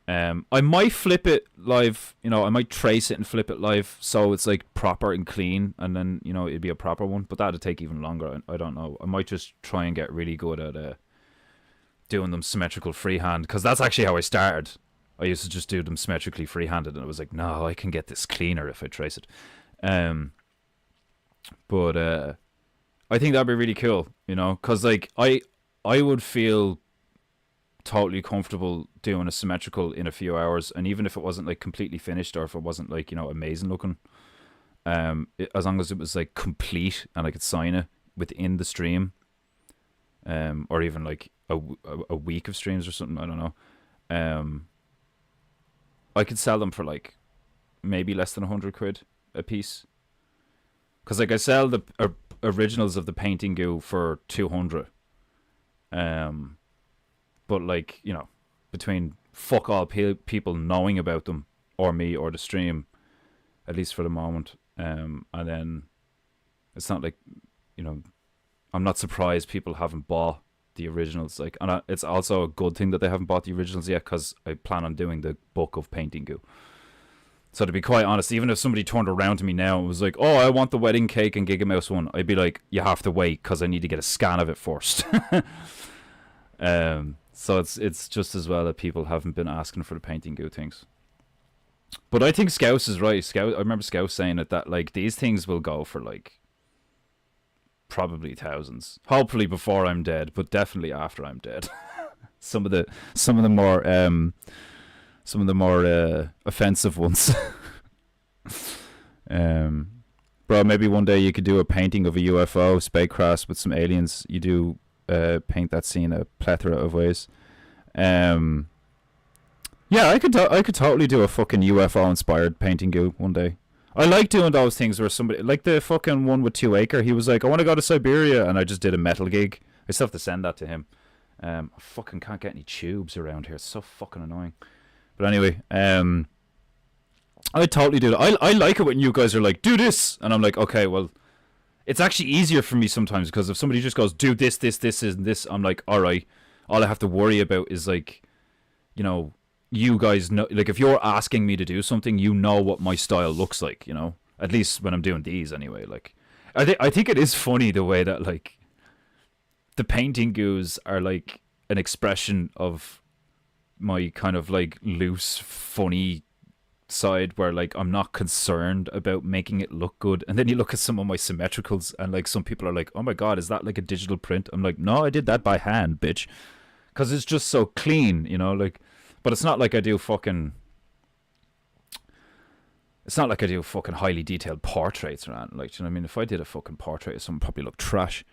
I might flip it live, you know, I might trace it and flip it live so it's like proper and clean, and then, you know, it'd be a proper one, but that'd take even longer. I don't know. I might just try and get really good at doing them symmetrical freehand, because that's actually how I started. I used to just do them symmetrically freehanded, and I was like, no, I can get this cleaner if I trace it. But I think that'd be really cool, you know, because like I would feel totally comfortable doing a symmetrical in a few hours, and even if it wasn't like completely finished, or if it wasn't like, you know, amazing looking, as long as it was like complete and I could sign it within the stream, or even like a week of streams or something, I don't know, I could sell them for like maybe less than 100 quid a piece, because like I sell the originals of the PEINTEINGU for 200, but like, you know, between fuck all people knowing about them, or me, or the stream, at least for the moment, and then it's not like, you know, I'm not surprised people haven't bought the originals, like, and it's also a good thing that they haven't bought the originals yet, because I plan on doing the book of PEINTEINGU. So to be quite honest, even if somebody turned around to me now and was like, oh, I want the wedding cake and Giga Mouse one, I'd be like, you have to wait, because I need to get a scan of it first. So it's just as well that people haven't been asking for the PEINTEINGU things. But I think Scouse is right. I remember Scouse saying it, that like these things will go for like probably thousands. Hopefully before I'm dead, but definitely after I'm dead. some of the more offensive ones. Bro, maybe one day you could do a painting of a UFO spacecraft with some aliens. You do paint that scene a plethora of ways. Yeah, I could totally do a fucking UFO inspired PEINTEINGU one day. I like doing those things where somebody, like the fucking one with 2 Acre, he was like, I want to go to Siberia, and I just did a metal gig. I still have to send that to him. I fucking can't get any tubes around here. It's so fucking annoying. But anyway, I totally do that. I like it when you guys are like, do this, and I'm like, okay, well, it's actually easier for me sometimes, because if somebody just goes, do this, and this, I'm like, all right, all I have to worry about is like, you know, you guys know, like if you're asking me to do something, you know what my style looks like, you know, at least when I'm doing these anyway. Like, I think it is funny the way that like the PEINTEINGUs are like an expression of my kind of like loose, funny side, where like I'm not concerned about making it look good. And then you look at some of my symmetricals, and like some people are like, oh my god, is that like a digital print? I'm like, no, I did that by hand, bitch, because it's just so clean, you know, like. But it's not like I do fucking highly detailed portraits or anything. Like, do you know what I mean? If I did a fucking portrait of someone, probably look trash.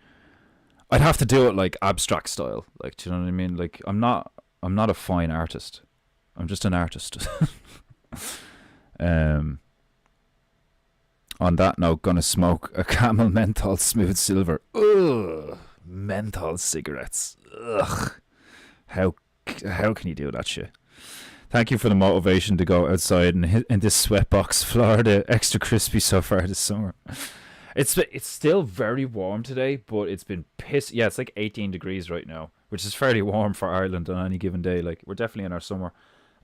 I'd have to do it like abstract style. Like, do you know what I mean? Like, I'm not a fine artist. I'm just an artist. On that note, gonna smoke a Camel Menthol Smooth Silver. Ugh, menthol cigarettes. Ugh, how can you do that shit? Thank you for the motivation to go outside and in this sweatbox Florida. Extra crispy so far this summer. It's still very warm today, but it's been piss. Yeah, it's like 18 degrees right now, which is fairly warm for Ireland on any given day. Like, we're definitely in our summer.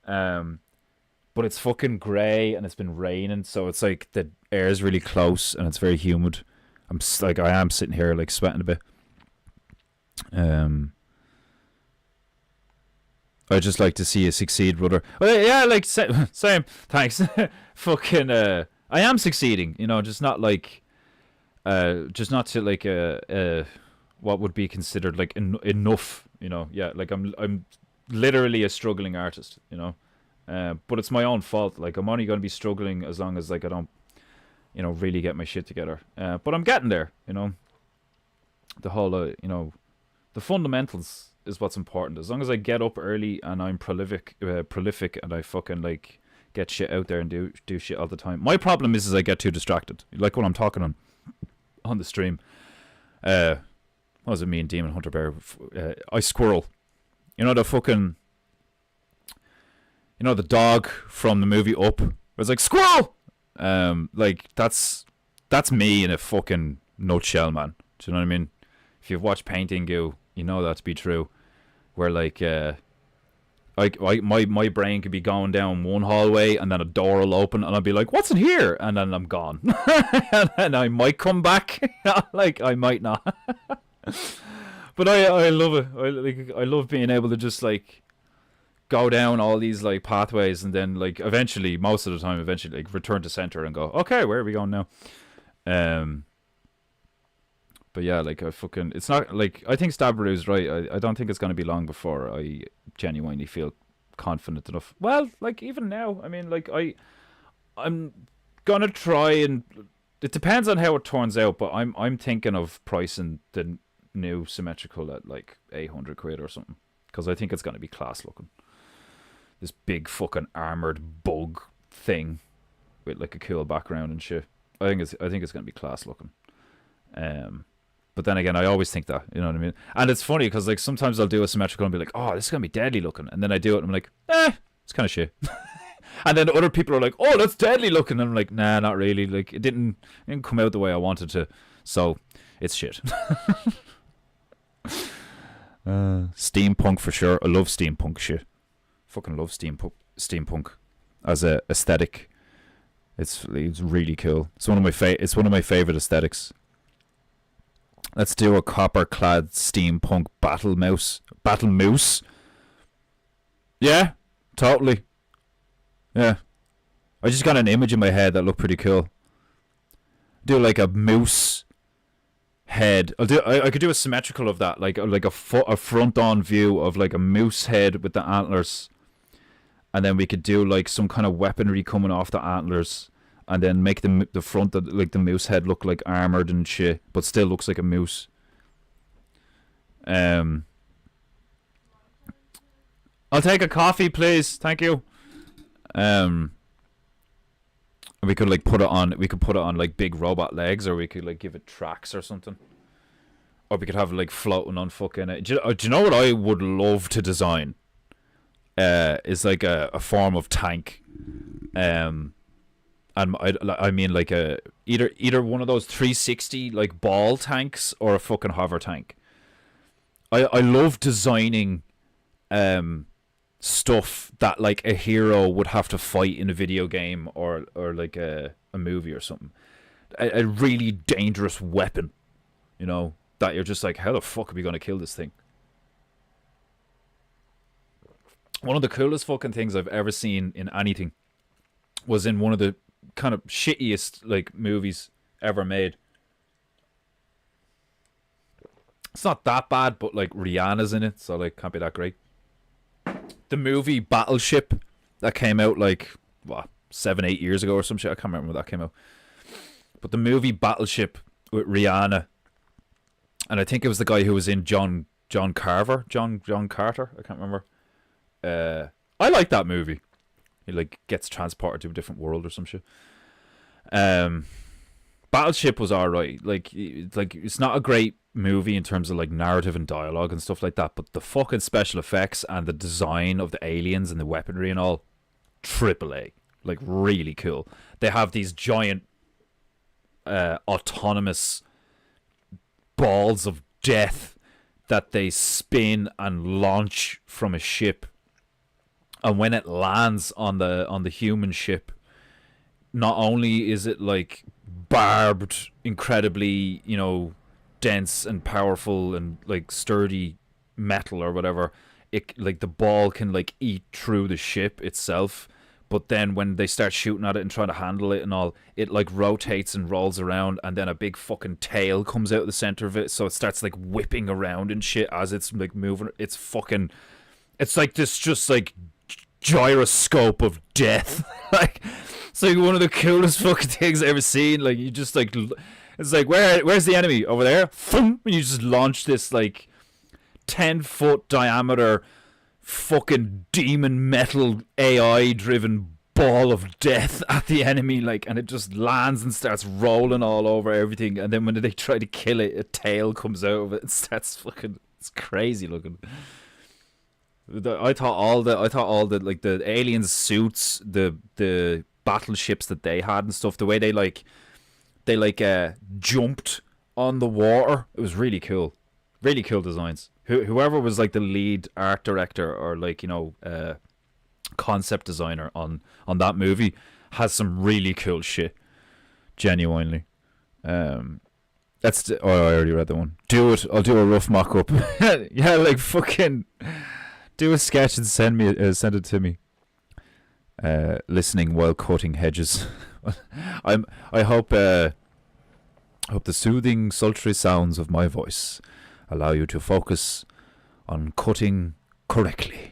But it's fucking grey and it's been raining, so it's like the air is really close and it's very humid. I am sitting here like sweating a bit. I just like to see you succeed, brother. Well, yeah, like same. Thanks. Fucking. I am succeeding. You know, just not to like what would be considered like enough. You know, yeah. Like I'm literally a struggling artist. You know, but it's my own fault. Like, I'm only going to be struggling as long as like I don't you know, really get my shit together. But I'm getting there, you know. The whole, you know, the fundamentals is what's important. As long as I get up early and I'm prolific, and I fucking like get shit out there and do shit all the time. My problem is I get too distracted. Like when I'm talking on the stream. What was it? Me and Demon Hunter Bear. I squirrel. You know the fucking. You know the dog from the movie Up. It was like squirrel. Like that's me in a fucking nutshell, man. Do you know what I mean? If you've watched Paintingu, you know that to be true. Where like my brain could be going down one hallway and then a door will open and I'll be like, what's in here? And then I'm gone. And I might come back. Like I might not. But I love it. I love being able to just like go down all these like pathways and then like eventually, most of the time, like return to center and go, okay, where are we going now? But yeah, like it's not like, I think Stabberoo's right. I don't think it's going to be long before I genuinely feel confident enough. Well, like even now, I mean, like I'm gonna try, and it depends on how it turns out. But I'm thinking of pricing the new symmetrical at like 800 quid or something, because I think it's going to be class looking. This big fucking armored bug thing with like a cool background and shit. I think it's going to be class looking. But then again, I always think that, you know what I mean? And it's funny because like sometimes I'll do a symmetrical and be like, oh, this is going to be deadly looking. And then I do it and I'm like, it's kind of shit. And then other people are like, oh, that's deadly looking. And I'm like, nah, not really. Like it didn't come out the way I wanted to. So it's shit. Steampunk for sure. I love steampunk shit. Fucking love steampunk as a aesthetic. It's really cool. It's one of my favorite aesthetics. Let's do a copper-clad steampunk battle moose. Yeah, totally. Yeah, I just got an image in my head that looked pretty cool. Do like a moose head. I could do a symmetrical of that, like a front-on view of like a moose head with the antlers, and then we could do like some kind of weaponry coming off the antlers. And then make the front of like the moose head look like armored and shit, but still looks like a moose. I'll take a coffee, please. Thank you. We could like put it on. We could put it on like big robot legs, or we could like give it tracks or something. Or we could have it like floating on fucking. Do you know what I would love to design? Is like a form of tank. And I mean like either one of those 360 like ball tanks or a fucking hover tank. I love designing stuff that like a hero would have to fight in a video game or like a movie or something. A really dangerous weapon, you know, that you're just like, how the fuck are we gonna kill this thing? One of the coolest fucking things I've ever seen in anything was in one of the kind of shittiest like movies ever made. It's not that bad, but like Rihanna's in it, so like can't be that great. The movie Battleship that came out like what 7-8 years ago or some shit. I can't remember when that came out. But the movie Battleship with Rihanna, and I think it was the guy who was in John Carter. I can't remember. I like that movie. He like gets transported to a different world or some shit. Battleship was alright. Like it's not a great movie in terms of like narrative and dialogue and stuff like that, but the fucking special effects and the design of the aliens and the weaponry and all, AAA. Like really cool. They have these giant autonomous balls of death that they spin and launch from a ship. And when it lands on the human ship, not only is it like barbed, incredibly, you know, dense and powerful and like sturdy metal or whatever, it like the ball can like eat through the ship itself. But then when they start shooting at it and trying to handle it and all, it like rotates and rolls around, and then a big fucking tail comes out of the center of it, so it starts like whipping around and shit as it's like moving. It's like this just like gyroscope of death. Like It's like one of the coolest fucking things I've ever seen. Like you just like, it's like where's the enemy over there? And you just launch this like 10-foot diameter fucking demon metal AI driven ball of death at the enemy, like, and it just lands and starts rolling all over everything. And then when they try to kill it, a tail comes out of it and starts fucking. It's crazy looking. I thought all the like the alien suits, the battleships that they had and stuff, the way they jumped on the water, it was really cool. Really cool designs. Whoever was like the lead art director or like, you know, concept designer on that movie has some really cool shit. Genuinely. I already read that one. Do it. I'll do a rough mock-up. Yeah, like fucking do a sketch and send it to me. Listening while cutting hedges. I hope the soothing, sultry sounds of my voice allow you to focus on cutting correctly.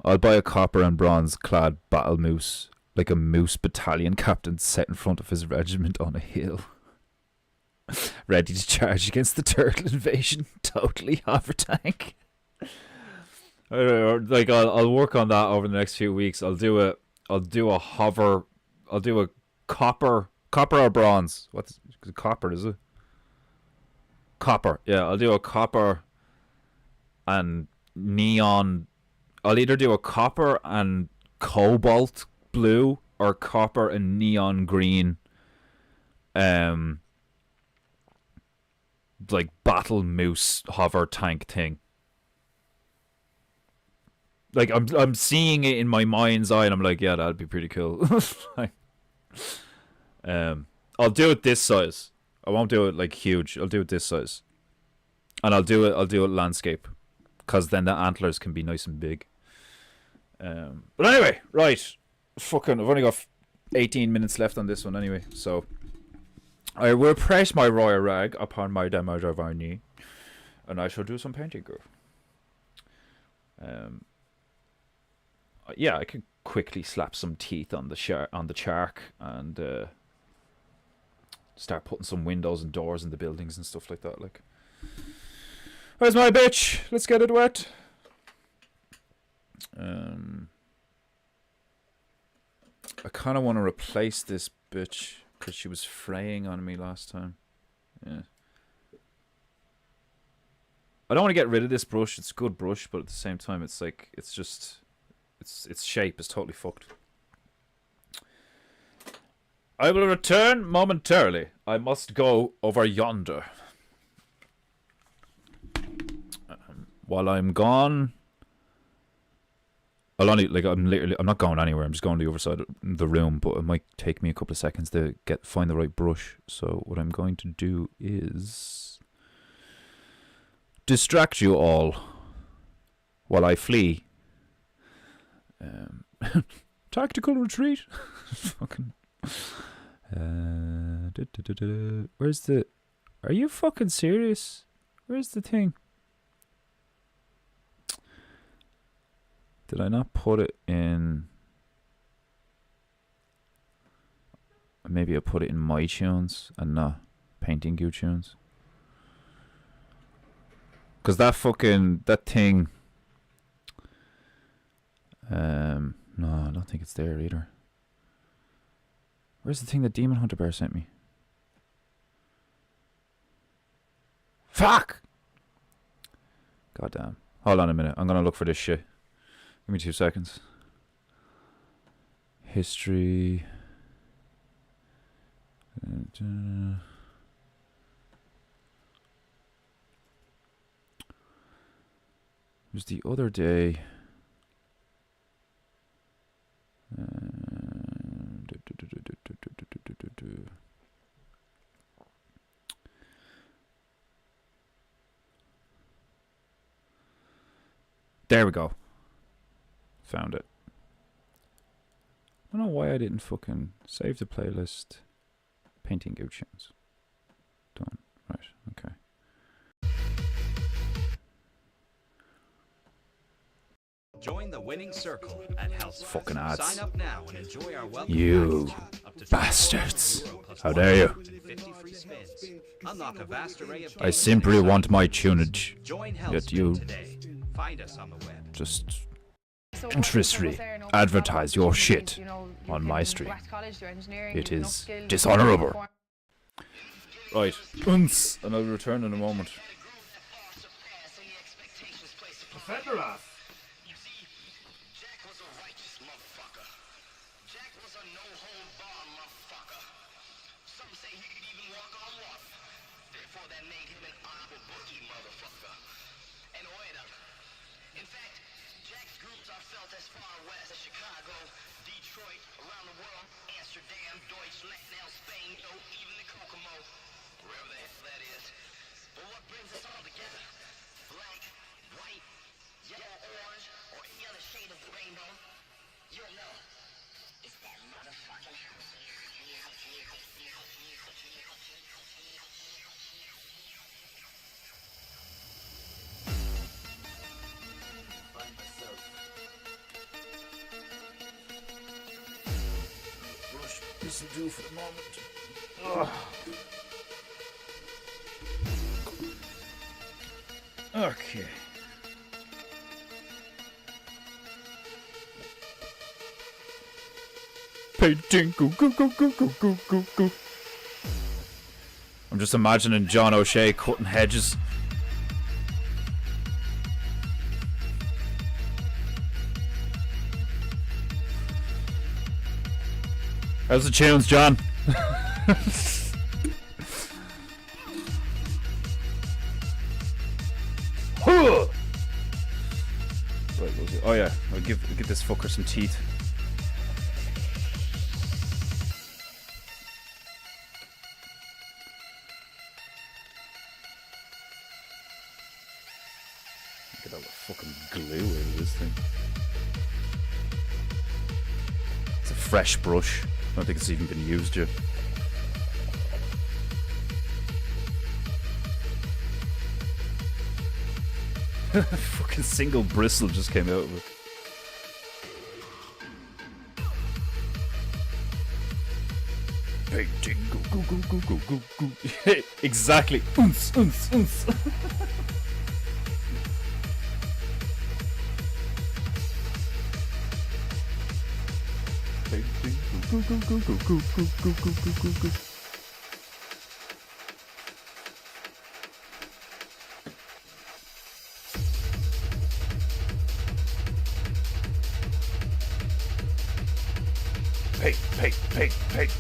I'll buy a copper and bronze clad battle moose, like a moose battalion captain set in front of his regiment on a hill. Ready to charge against the turtle invasion. Totally hover tank. Like I'll work on that over the next few weeks. I'll do a copper or bronze. What's copper, is it? Copper. Yeah, I'll do a copper and neon. I'll either do a copper and cobalt blue or copper and neon green. Like battle moose hover tank thing. Like I'm seeing it in my mind's eye and I'm like, yeah, that'd be pretty cool. I'll do it this size. I won't do it like huge. I'll do it this size. And I'll do it landscape, cause then the antlers can be nice and big. But anyway, right. Fucking I've only got 18 minutes left on this one anyway, so I will press my royal rag upon my knee, and I shall do some painting. Yeah, I could quickly slap some teeth on the chark and start putting some windows and doors in the buildings and stuff like that. Like, where's my bitch? Let's get it wet. I kind of want to replace this bitch because she was fraying on me last time. Yeah. I don't want to get rid of this brush. It's a good brush, but at the same time, it's like it's just its shape is totally fucked. I will return momentarily. I must go over yonder. While I'm gone, I'm not going anywhere. I'm just going to the other side of the room, but it might take me a couple of seconds to find the right brush. So what I'm going to do is distract you all while I flee. Tactical retreat. Fucking. Where's the? Are you fucking serious? Where's the thing? Did I not put it in? Maybe I put it in my tunes and not PEINTEINGU tunes. Cause that thing. No, I don't think it's there either. Where's the thing that Demon Hunter Bear sent me? Fuck! Goddamn. Hold on a minute. I'm gonna look for this shit. Give me 2 seconds. History. It was the other day. There we go. Found it. I don't know why I didn't fucking save the playlist. PEINTEINGU tunes. Done. Right, okay. Join the winning circle at Health. Fucking ads. Sign up now and enjoy our welcome You package. Up to bastards. €20 plus How dare you. 50 free spins. Unlock a vast array of I games simply and want my exciting tunage. prizes. Join Yet Health you today. Find us on the web. just interestingly advertise your shit on my stream. It is dishonorable. Right, and I'll return in a moment. Defender off. You see, Jack was a righteous motherfucker. Jack was a no-hold-bar motherfucker. Some say he could even walk on water. Therefore, that made him an honorable bookie motherfucker. And oida. In fact, Jack's groups are felt as far west as Chicago, Detroit, around the world, Amsterdam, Deutschland, now Spain, even the Kokomo, wherever the hell that is. But what brings us all together? Black, white, yellow, orange, or any other shade of the rainbow, you'll know. It's that motherfucking house. Find myself. Brush. This'll do for the moment. Okay. Painting goo goo goo goo goo goo goo goo. I'm just imagining John O'Shea cutting hedges. How's the tunes, John? Huh! Right, what was it? Oh yeah, I'll give this fucker some teeth. Get all the fucking glue out of this thing. It's a fresh brush. I don't think it's even been used yet. Fucking single bristle just came out of it. Painting goo goo goo goo goo goo goo. Exactly. Oons, oons, oons. Painting goo goo goo goo goo goo goo goo goo goo goo. Paint, paint, paint, paint.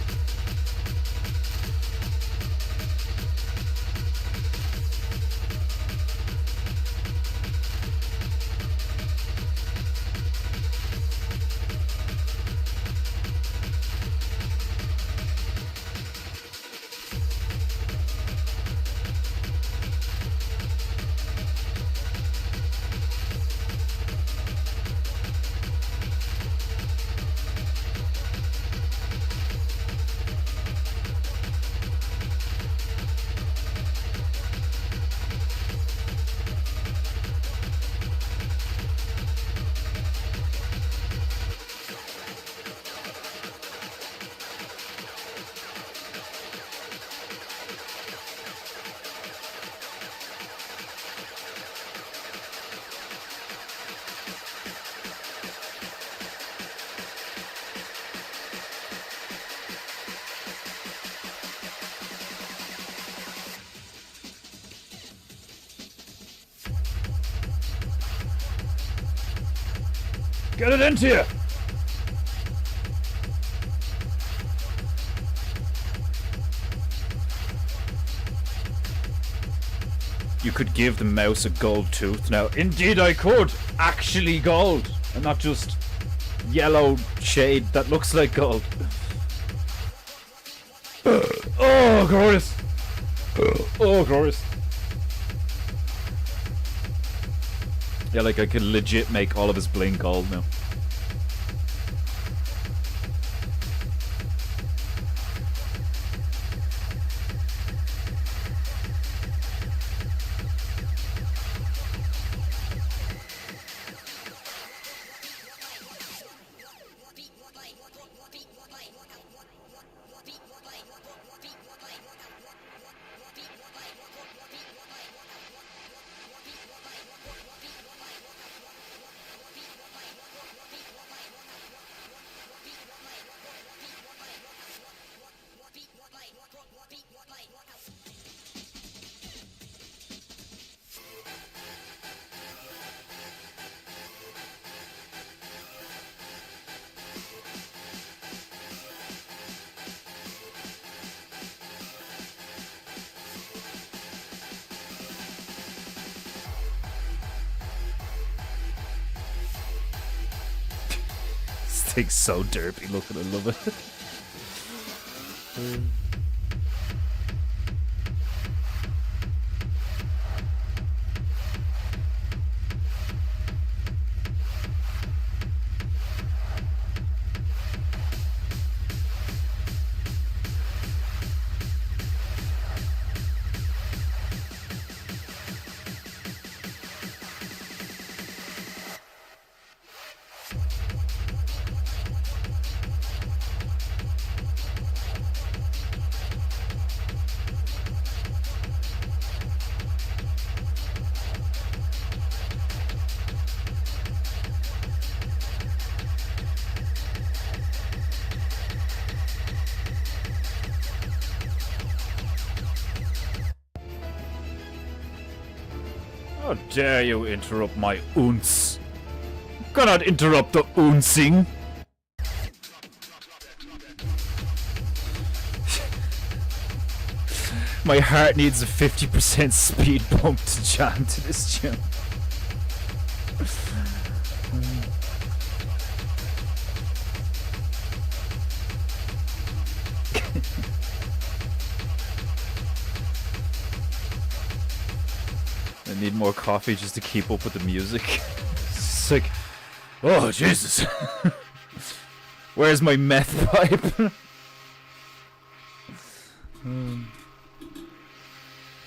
Get it into you! You could give the mouse a gold tooth now. Indeed I could! Actually gold! And not just yellow shade that looks like gold. Oh, glorious! Oh, glorious. Yeah, like I could legit make all of his bling gold now. thing's so derpy looking, I love it. How dare you interrupt my ounce? Cannot interrupt the ouncing. My heart needs a 50% speed bump to jam to this tune. I need more coffee just to keep up with the music. It's like, oh Jesus. Where's my meth pipe?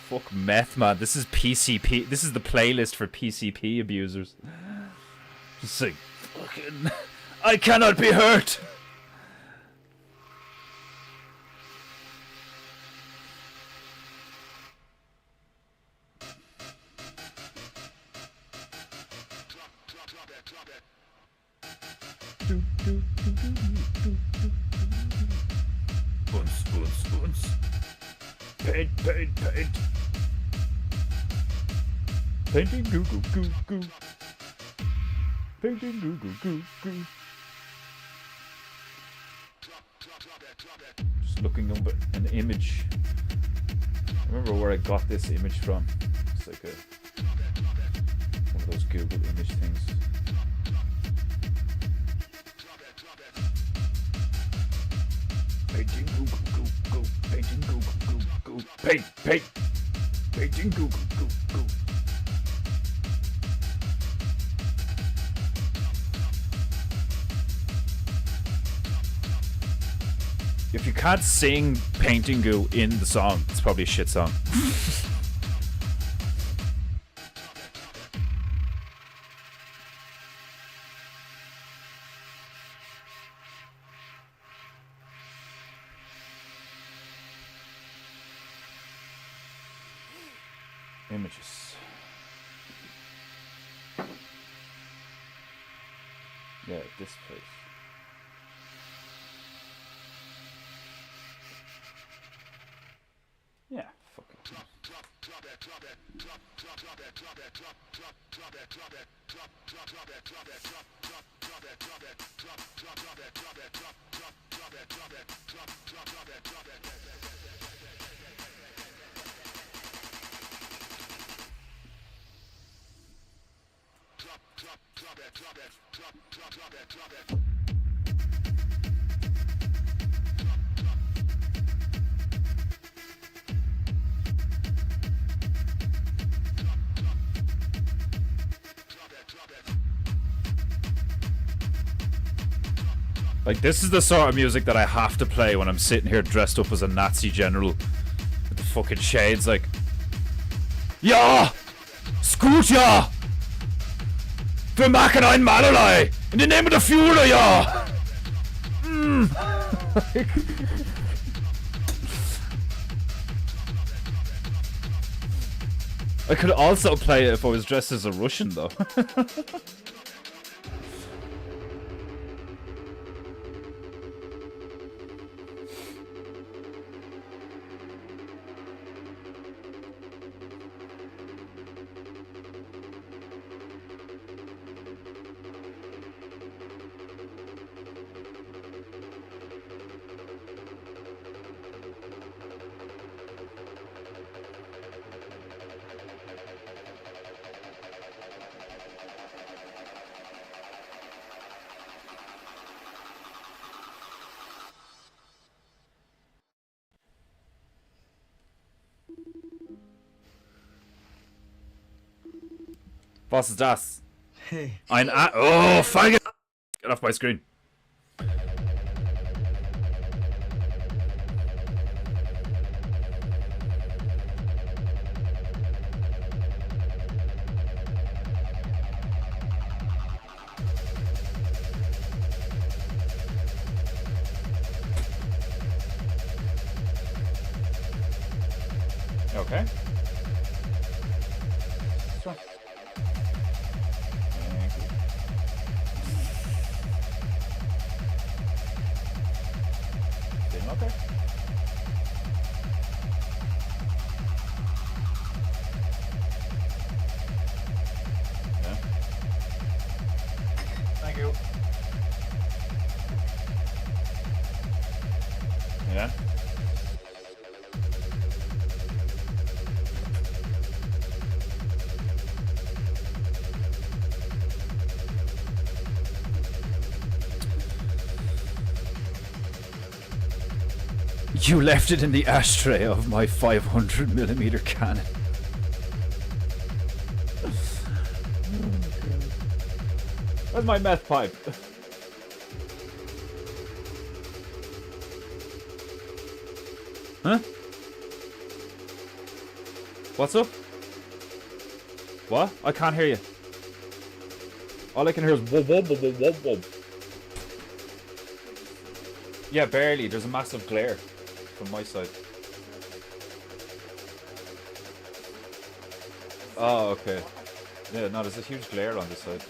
Fuck meth, man. This is PCP. This is the playlist for PCP abusers. Just like, fucking, I cannot be hurt. Paint, paint, paint. Painting goo goo goo goo. Painting goo goo goo goo. Just looking up an image. I remember where I got this image from. It's like one of those Google image things. Painting goo goo goo goo. Painting goo goo goo goo. Paint, paint. Painting goo goo goo goo. If you can't sing Painting Goo in the song, it's probably a shit song. Images. Yeah, this place. Yeah, fuck it. Like, this is the sort of music that I have to play when I'm sitting here dressed up as a Nazi general with the fucking shades, like, ja! Scoot, ja! Wir machen ein Malerlei! In the name of the Führer, ja! I could also play it if I was dressed as a Russian, though. Was ist das? Hey. Oh, faggot! Get off my screen. Okay. Sure. Thank you. Feeling okay? Yeah. Thank you. Yeah. You left it in the ashtray of my 500mm cannon. Where's my meth pipe? Huh? What's up? What? I can't hear you. All I can hear is whoa, whoa, whoa, whoa, whoa, whoa. Yeah, barely. There's a massive glare from my side. Oh, okay. Yeah, no, there's a huge glare on this side.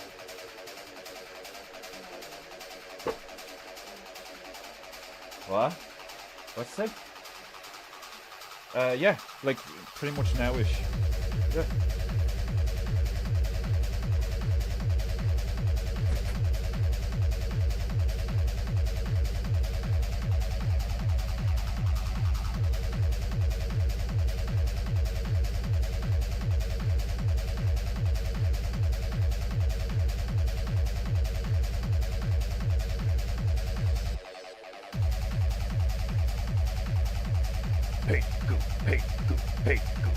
What? What's it say? Yeah, like pretty much now-ish. Yeah. Hey, go, hey, go, hey, go.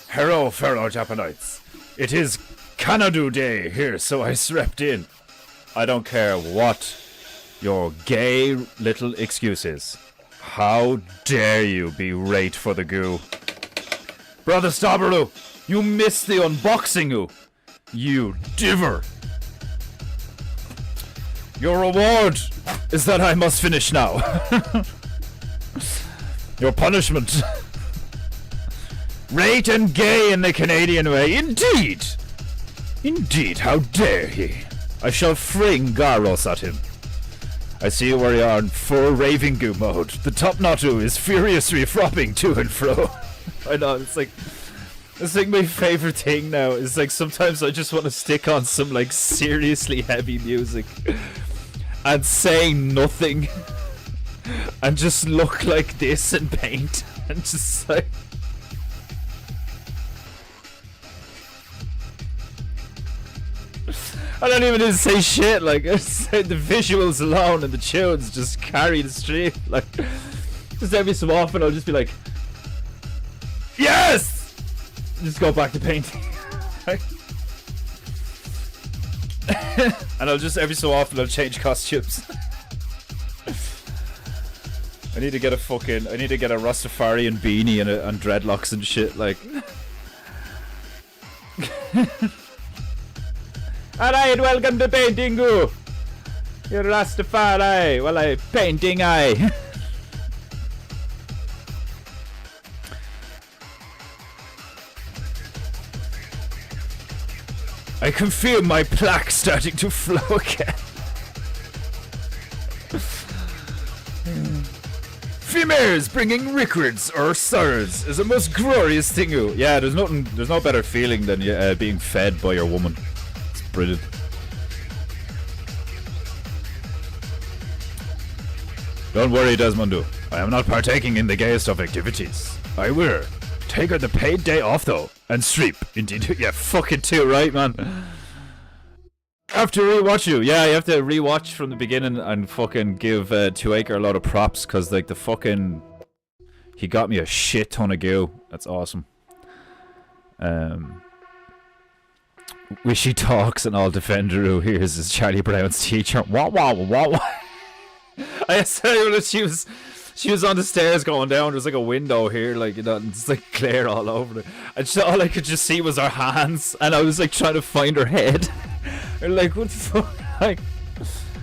Hello, fellow Japanites. It is Kanadu Day here, so I slept in. I don't care what your gay little excuse is. How dare you be late for the goo? Brother Stabaru, you missed the unboxing, you diver. Your reward is that I must finish now. Your punishment. Rate and gay in the Canadian way, indeed! Indeed, how dare he? I shall fling Garros at him. I see where you are in full raving goo mode. The top Natu is furiously fropping to and fro. I know, it's like my favorite thing now. Is like sometimes I just want to stick on some like seriously heavy music and say nothing and just look like this and paint and just like I don't even need to say shit, like, the visuals alone and the tunes just carry the stream, like, just every so often I'll just be like, yes! Just go back to painting. And I'll just every so often I'll change costumes. I need to get a Rastafarian beanie and dreadlocks and shit, like. Alright, welcome to Paintingu. You're Rastafari. Well, I painting I. I can feel my plaque starting to flow again. Females bringing records or stars is the most glorious thing. Yeah, there's no better feeling than being fed by your woman. It's brilliant. Don't worry, Desmondo. I am not partaking in the gayest of activities. I will take her the paid day off though, and sleep. Indeed, yeah, fucking too right, man. I have to rewatch you. Yeah, you have to rewatch from the beginning and fucking give 2acre a lot of props, cause like the fucking he got me a shit ton of goo. That's awesome. Wish she talks and I'll defend her who hears is Charlie Brown's teacher. Wah wah wah wah. I said that she was on the stairs going down. There's like a window here, like, you know, and it's like glare all over it. And all I could just see was her hands, and I was like trying to find her head. And like, what the fuck? Like,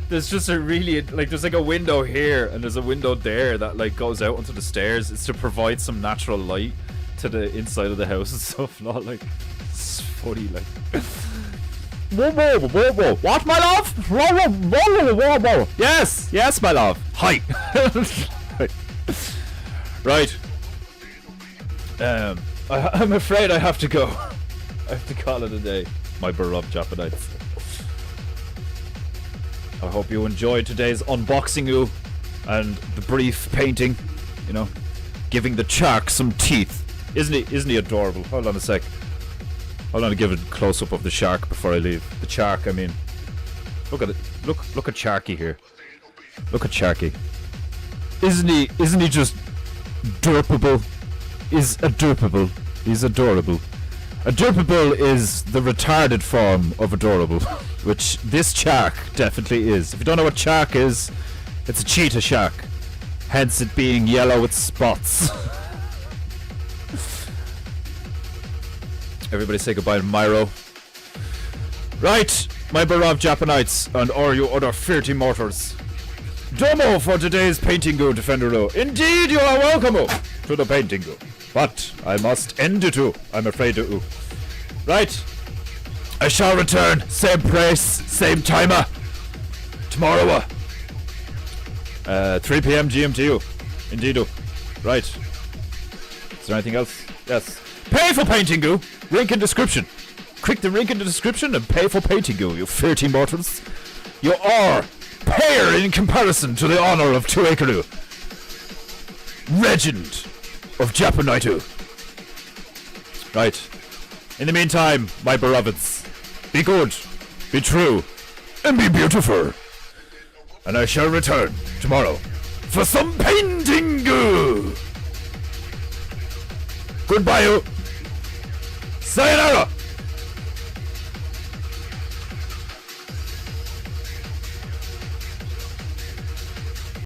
there's just a really there's like a window here, and there's a window there that like goes out onto the stairs. It's to provide some natural light to the inside of the house and stuff. Not like it's funny, like. Whoa, whoa, whoa, whoa. What, my love? Whoa, whoa, whoa, whoa, whoa. Yes, my love. Hi. Right. I'm afraid I have to go. I have to call it a day, my beloved Japanites. I hope you enjoyed today's unboxing and the brief painting. You know, giving the shark some teeth. Isn't he adorable? Hold on a sec. Hold on to give a close up of the shark before I leave. The shark, I mean. Look at it. Look at Sharky here. Look at Sharky. Isn't he just derpable? He's adorable. Adorable is the retarded form of adorable, which this shark definitely is. If you don't know what shark is, it's a cheetah shark. Hence it being yellow with spots. Everybody say goodbye to Myro. Right, my beloved Japanites, and all you other filthy mortals. Domo for today's Paintingu Defender. Indeed, you are welcome to the Paintingu. But I must end it I'm afraid to. Right, I shall return. Same place, same timer. Tomorrow. 3 p.m. GMT. Indeed. Right. Is there anything else? Yes. Pay for Paintingu. Link in description. Click the link in the description and pay for Paintingu, you filthy mortals. You are payer in comparison to the honor of 2acre. Legend of Japanite. Right. In the meantime, my beloveds, be good, be true, and be beautiful. And I shall return tomorrow for some Paintingu. Goodbye. Sayonara.